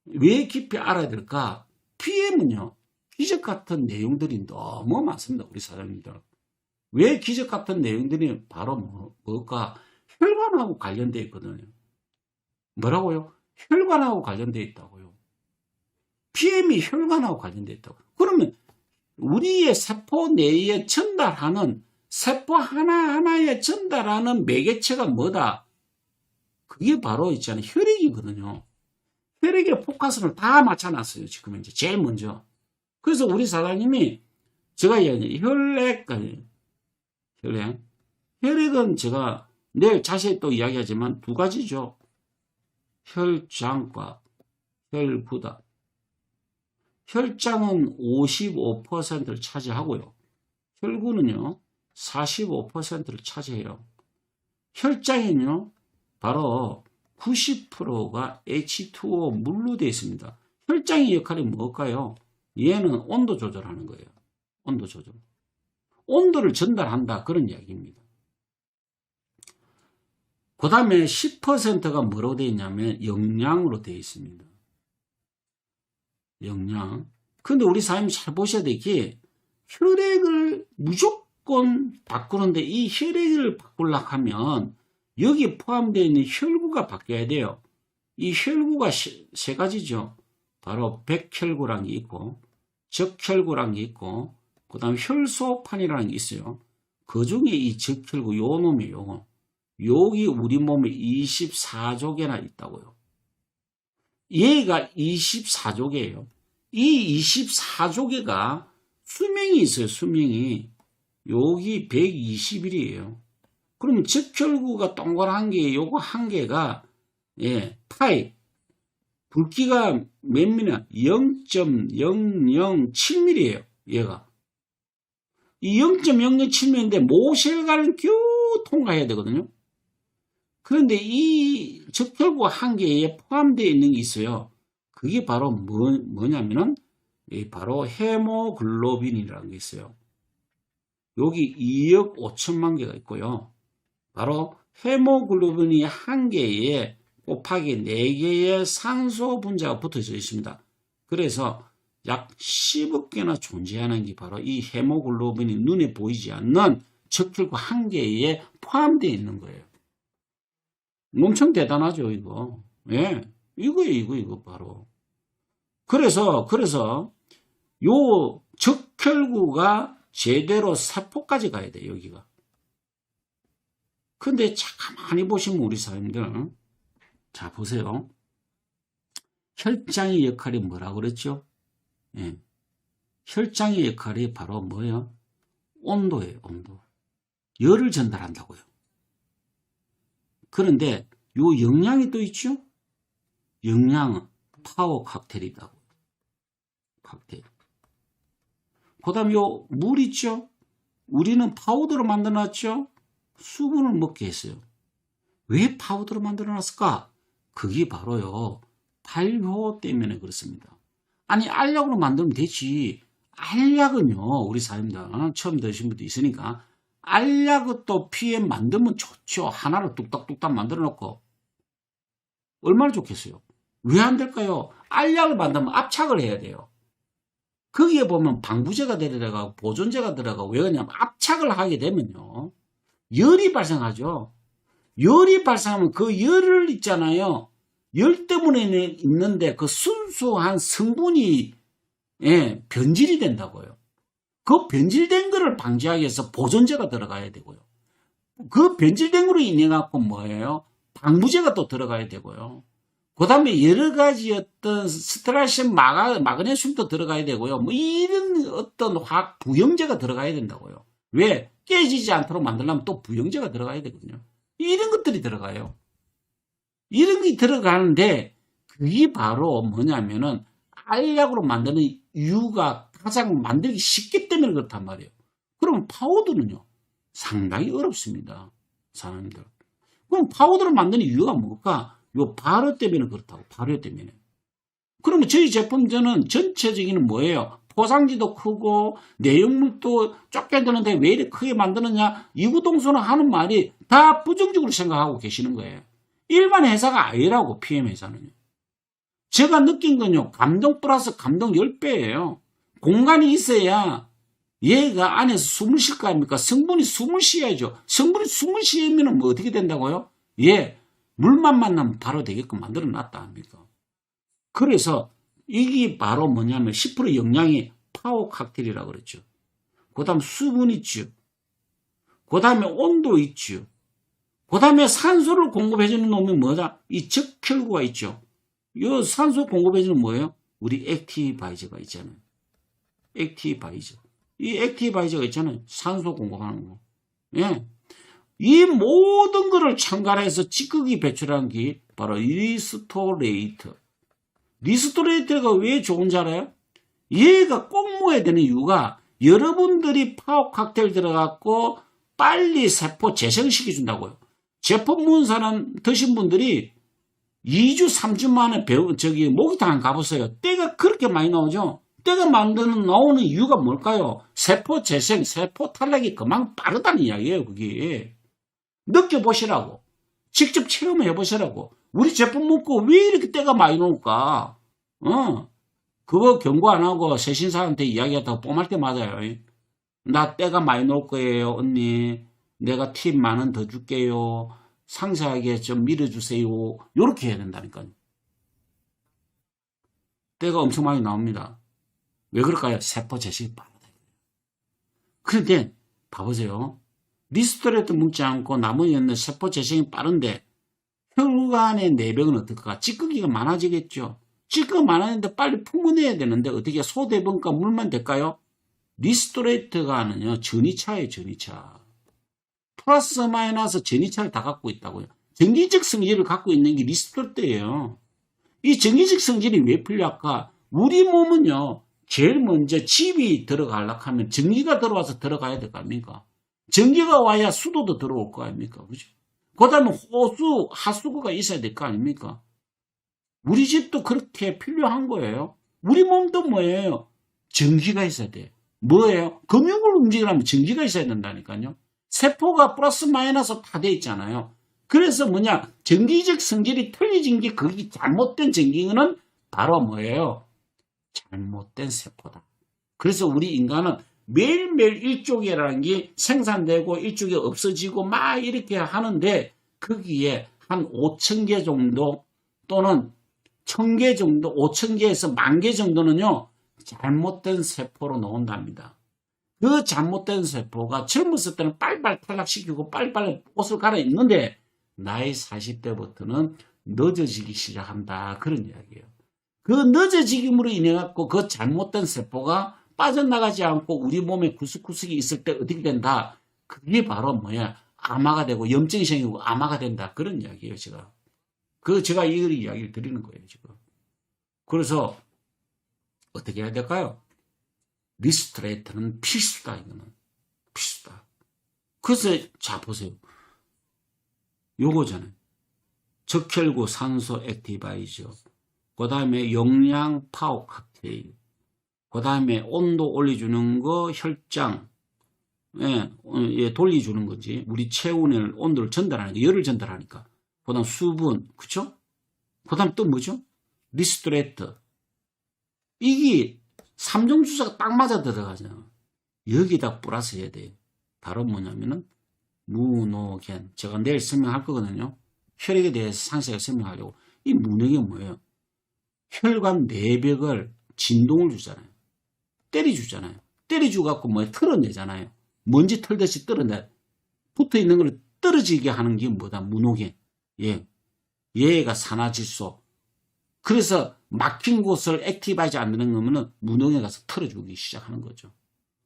왜 깊이 알아야 될까? PM은요, 기적 같은 내용들이 너무 많습니다. 우리 사장님들. 왜 기적 같은 내용들이 바로 뭘까? 혈관하고 관련되어 있거든요. 뭐라고요? 혈관하고 관련되어 있다고요. PM이 혈관하고 관련되어 있다고. 그러면 우리의 세포 내에 전달하는 세포 하나하나에 전달하는 매개체가 뭐다? 그게 바로 있잖아요. 혈액이거든요. 혈액에 포커스를 다 맞춰놨어요. 지금 이제 제일 먼저. 그래서 우리 사장님이 제가 이야기하는 혈액은 제가 내일 자세히 또 이야기하지만 두 가지죠. 혈장과 혈부다. 혈장은 55%를 차지하고요. 혈구는요 45%를 차지해요. 혈장에는요 바로 90%가 H2O 물로 되어 있습니다. 혈장의 역할이 뭘까요? 얘는 온도 조절하는 거예요. 온도 조절. 온도를 전달한다. 그런 이야기입니다. 그 다음에 10%가 뭐로 되어 있냐면 영양으로 되어 있습니다. 영양. 근데 우리 사장님 잘 보셔야 될 게 혈액을 무조건 바꾸는데 이 혈액을 바꾸려고 하면 여기에 포함되어 있는 혈구가 바뀌어야 돼요. 이 혈구가 세 가지죠. 바로 백혈구라는 게 있고 적혈구라는 게 있고 그 다음에 혈소판이라는 게 있어요. 그 중에 이 적혈구 요 놈이에요. 요거. 여기 우리 몸에 24족이나 있다고요. 얘가 24족이에요. 이 24족에가 수명이 있어요. 수명이. 여기 120일이에요. 그러면 적혈구가 동그란 게 요거 한 개가 파이 굵기가 몇 미리냐? 0.007mm예요. 얘가. 이 0.007mm인데 모셀가를 겨우 통과해야 되거든요. 그런데 이 적혈구 한 개에 포함되어 있는 게 있어요. 그게 바로 뭐냐면은 바로 헤모글로빈이라는 게 있어요. 여기 2억 5천만 개가 있고요. 바로 헤모글로빈이 한 개에 곱하기 4개의 산소 분자가 붙어져 있습니다. 그래서 약 10억 개나 존재하는 게 바로 이 헤모글로빈이 눈에 보이지 않는 적혈구 한 개에 포함되어 있는 거예요. 엄청 대단하죠, 이거. 예. 이거예요, 이거 바로. 그래서 요 적혈구가 제대로 세포까지 가야 돼, 여기가. 근데 가만히 보시면 우리 사람들, 자, 보세요. 혈장의 역할이 뭐라고 그랬죠? 예. 혈장의 역할이 바로 뭐예요? 온도예요, 온도. 열을 전달한다고요. 그런데 요 영양이 또 있죠? 영양은 파워 칵테일이라고. 칵테일. 그 다음에 요 물 있죠? 우리는 파우더로 만들어놨죠? 수분을 먹게 했어요. 왜 파우더로 만들어놨을까? 그게 바로요, 발효 때문에 그렇습니다. 아니, 알약으로 만들면 되지. 알약은요, 우리 사람들 처음 들으신 분도 있으니까 알약은 또 피에 만들면 좋죠. 하나를 뚝딱뚝딱 만들어 놓고. 얼마나 좋겠어요. 왜 안 될까요? 알약을 만들면 압착을 해야 돼요. 거기에 보면 방부제가 들어가고 보존제가 들어가고, 왜 그러냐면 압착을 하게 되면요, 열이 발생하죠. 열이 발생하면 그 열을 있잖아요. 열 때문에 있는데 그 순수한 성분이 변질이 된다고요. 그 변질된 거를 방지하기 위해서 보존제가 들어가야 되고요. 그 변질된 거로 인해 갖고 뭐예요? 방부제가 또 들어가야 되고요. 그 다음에 여러 가지 어떤 스트라시움, 마그네슘도 들어가야 되고요. 뭐 이런 어떤 화학 부영제가 들어가야 된다고요. 왜? 깨지지 않도록 만들려면 또 부영제가 들어가야 되거든요. 이런 것들이 들어가요. 이런 게 들어가는데, 그게 바로 뭐냐면은 알약으로 만드는 이유가 가장 만들기 쉽기 때문에 그렇단 말이에요. 그러면 파우더는요, 상당히 어렵습니다, 사람들. 그럼 파우더를 만드는 이유가 뭘까? 요 발효 때문에 그렇다고, 발효 때문에. 그러면 저희 제품들은 전체적인 뭐예요? 포장지도 크고 내용물도 적게 드는데 왜 이렇게 크게 만드느냐? 이구동성은 하는 말이 다 부정적으로 생각하고 계시는 거예요. 일반 회사가 아니라고, PM 회사는요. 제가 느낀 건요, 감동 플러스 감동 10배예요. 공간이 있어야 얘가 안에서 숨을 쉴 거 아닙니까? 성분이 숨을 쉬어야죠. 성분이 숨을 쉬면 뭐 어떻게 된다고요? 예, 물만 만나면 바로 되게끔 만들어 놨다 합니까? 그래서 이게 바로 뭐냐면 10% 영양이 파워 칵테일이라고 그랬죠. 그 다음 수분 있죠. 그 다음에 온도 있죠. 그 다음에 산소를 공급해주는 놈이 뭐다? 이 적혈구가 있죠. 이 산소 공급해주는 뭐예요? 우리 액티바이저가 있잖아요. 액티바이저. 이 액티바이저가 있잖아요. 산소 공급하는 거. 예. 이 모든 거를 첨가해서 찌꺼기 배출하는 게 바로 리스토레이터. 리스토레이터가 왜 좋은지 알아요? 얘가 꼭 먹어야 되는 이유가, 여러분들이 파워 칵테일 들어갖고 빨리 세포 재생시켜 준다고요. 제품 먹은 사람 드신 분들이 2주 3주 만에 목욕탕 가보세요. 때가 그렇게 많이 나오죠. 때가 나오는 이유가 뭘까요? 세포 재생, 세포 탈락이 그만 빠르다는 이야기예요. 그게 느껴보시라고, 직접 체험해 보시라고. 우리 제품 먹고 왜 이렇게 때가 많이 나올까? 그거 경고 안 하고 세신사한테 이야기하다가 뽐할 때 맞아요. 나 때가 많이 나올 거예요, 언니. 내가 팁 10,000원 더 줄게요. 상세하게 좀 밀어주세요. 요렇게 해야 된다니까요. 때가 엄청 많이 나옵니다. 왜 그럴까요? 세포 재생이 빠르다. 그런데 봐보세요. 리스토레이트 먹지 않고 나머지는 세포 재생이 빠른데 혈관의 내벽은 어떨까? 찌꺼기가 많아지겠죠. 찌꺼기가 많아지는데 빨리 풍분해야 되는데 어떻게 소대분과 물만 될까요? 리스토레이트가는요, 전이차예요, 전이차. 플러스 마이너스 전이차를 다 갖고 있다고요. 전기적 성질을 갖고 있는 게 리스토레이트예요. 이 전기적 성질이 왜 필요할까? 우리 몸은요, 제일 먼저 집이 들어가려고 하면 전기가 들어와서 들어가야 될 거 아닙니까? 전기가 와야 수도도 들어올 거 아닙니까? 그죠? 그 다음에 호수, 하수구가 있어야 될 거 아닙니까? 우리 집도 그렇게 필요한 거예요. 우리 몸도 뭐예요? 전기가 있어야 돼. 뭐예요? 근육을 움직이려면 전기가 있어야 된다니까요. 세포가 플러스 마이너스 다 돼 있잖아요. 그래서 뭐냐? 전기적 성질이 틀려진 게 거기 잘못된 전기는 바로 뭐예요? 잘못된 세포다. 그래서 우리 인간은 매일매일 일족이라는 게 생산되고 일족이 없어지고 막 이렇게 하는데 거기에 한 5,000개 정도 또는 1,000개 정도, 5,000개에서 10,000개 정도는요, 잘못된 세포로 나온답니다. 그 잘못된 세포가 젊었을 때는 빨리빨리 탈락시키고 빨리빨리 옷을 갈아입는데 나이 40대부터는 늦어지기 시작한다. 그런 이야기예요. 그 늦어지김으로 인해 갖고 그 잘못된 세포가 빠져나가지 않고 우리 몸에 구석구석이 있을 때 어떻게 된다? 그게 바로 뭐야? 암화가 되고 염증이 생기고 암화가 된다. 그런 이야기예요, 제가. 제가 이 이야기를 드리는 거예요, 지금. 그래서 어떻게 해야 될까요? 리스트레이트는 필수다, 이거는. 필수다. 그래서, 자, 보세요. 요거잖아요. 적혈구 산소 액티바이저. 그 다음에 영양 파워 칵테일. 그 다음에 온도 올려주는 거, 혈장. 예, 돌려주는 거지. 우리 체온을, 온도를 전달하니까, 열을 전달하니까. 그 다음 수분, 그쵸? 그 다음 또 뭐죠? 리스트레이트. 이게 3종 주사가 딱 맞아 들어가잖아. 여기다 플러스 해야 돼요. 바로 뭐냐면은 무노겐. 제가 내일 설명할 거거든요. 혈액에 대해서 상세하게 설명하려고. 이 무노겐이 뭐예요? 혈관 내벽을 진동을 주잖아요. 때려주잖아요. 때려주고 갖고 뭐 털어내잖아요. 먼지 털듯이 털어내. 붙어 있는 걸 떨어지게 하는 게 뭐다? 무노겐. 예. 얘가 산화질소. 그래서 막힌 곳을 액티바이즈 안 되는 거면은 무농에 가서 털어주기 시작하는 거죠.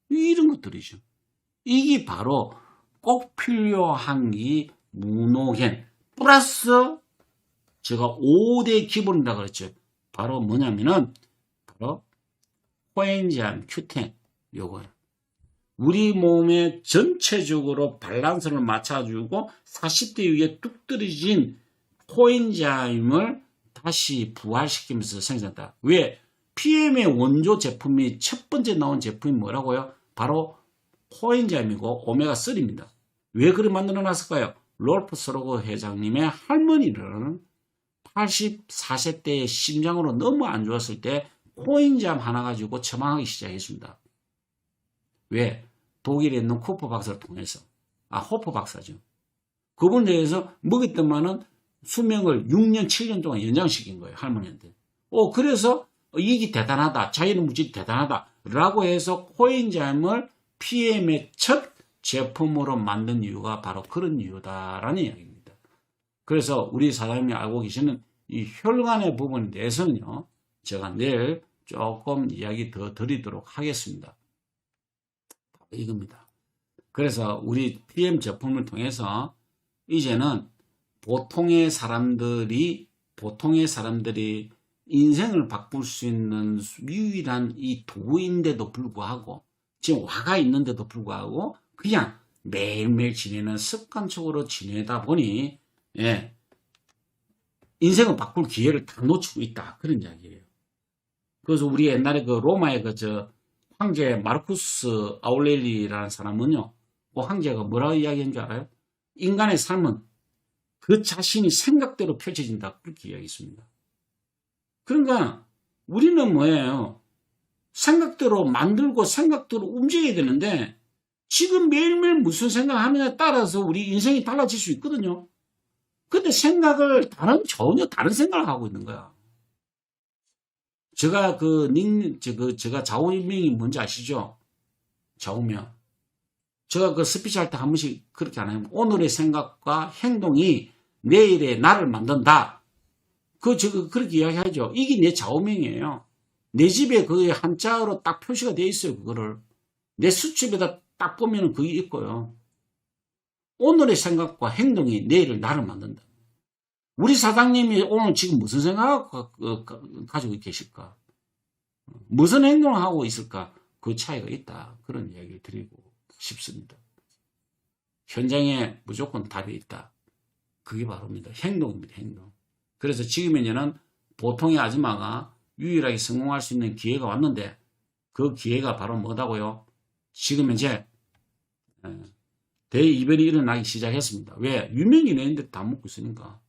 이런 것들이죠. 이게 바로 꼭 필요한 이 무노겐 플러스 제가 5대 기본이라고 그랬죠. 바로 뭐냐면은 바로 코엔자임 Q10 요거예요. 우리 몸에 전체적으로 밸런스를 맞춰주고 40대 위에 뚝 떨어진 코엔자임을 다시 부활시키면서 생산한다. 왜? PM의 원조 제품이 첫 번째 나온 제품이 뭐라고요? 바로 코엔자임이고 오메가3입니다. 왜 그걸 만들어 놨을까요? 롤프 서로그 회장님의 할머니는 84세 때에 심장으로 너무 안 좋았을 때 코엔자임 하나 가지고 처방하기 시작했습니다. 왜? 독일에 있는 쿠퍼 박사를 통해서. 호퍼 박사죠. 그분에 대해서 먹였더만은 수명을 6년, 7년 동안 연장시킨 거예요, 할머니한테. 그래서 이게 대단하다. 자연의 물질이 대단하다. 라고 해서 코엔자임을 PM의 첫 제품으로 만든 이유가 바로 그런 이유다라는 이야기입니다. 그래서 우리 사장님이 알고 계시는 이 혈관의 부분에 대해서는요, 제가 내일 조금 이야기 더 드리도록 하겠습니다. 이겁니다. 그래서 우리 PM 제품을 통해서 이제는 보통의 사람들이 인생을 바꿀 수 있는 유일한 이 도구인데도 불구하고 지금 와가 있는데도 불구하고 그냥 매일매일 지내는 습관적으로 지내다 보니 인생을 바꿀 기회를 다 놓치고 있다. 그런 이야기예요. 그래서 우리 옛날에 그 로마의 황제 마르쿠스 아울렐리라는 사람은요, 그 황제가 뭐라고 이야기한 줄 알아요? 인간의 삶은 그 자신이 생각대로 펼쳐진다. 그렇게 이야기했습니다. 그러니까 우리는 뭐예요? 생각대로 만들고 생각대로 움직여야 되는데 지금 매일매일 무슨 생각하느냐에 따라서 우리 인생이 달라질 수 있거든요. 근데 생각을 전혀 다른 생각을 하고 있는 거야. 제가 제가 좌우명이 뭔지 아시죠? 좌우명. 제가 그 스피치 할 때 한 번씩 그렇게 안 해요. 오늘의 생각과 행동이 내일의 나를 만든다. 그렇게 이야기하죠. 이게 내 좌우명이에요. 내 집에 그 한자로 딱 표시가 되어 있어요. 그거를. 내 수첩에다 딱 보면 그게 있고요. 오늘의 생각과 행동이 내일을 나를 만든다. 우리 사장님이 오늘 지금 무슨 생각 가지고 계실까? 무슨 행동을 하고 있을까? 그 차이가 있다. 그런 이야기를 드리고 싶습니다. 현장에 무조건 답이 있다. 그게 바로입니다. 행동입니다. 행동. 그래서 지금에는 보통의 아줌마가 유일하게 성공할 수 있는 기회가 왔는데 그 기회가 바로 뭐다고요? 지금 현재 대이변이 일어나기 시작했습니다. 왜? 유명 연예인들 다 먹고 있으니까.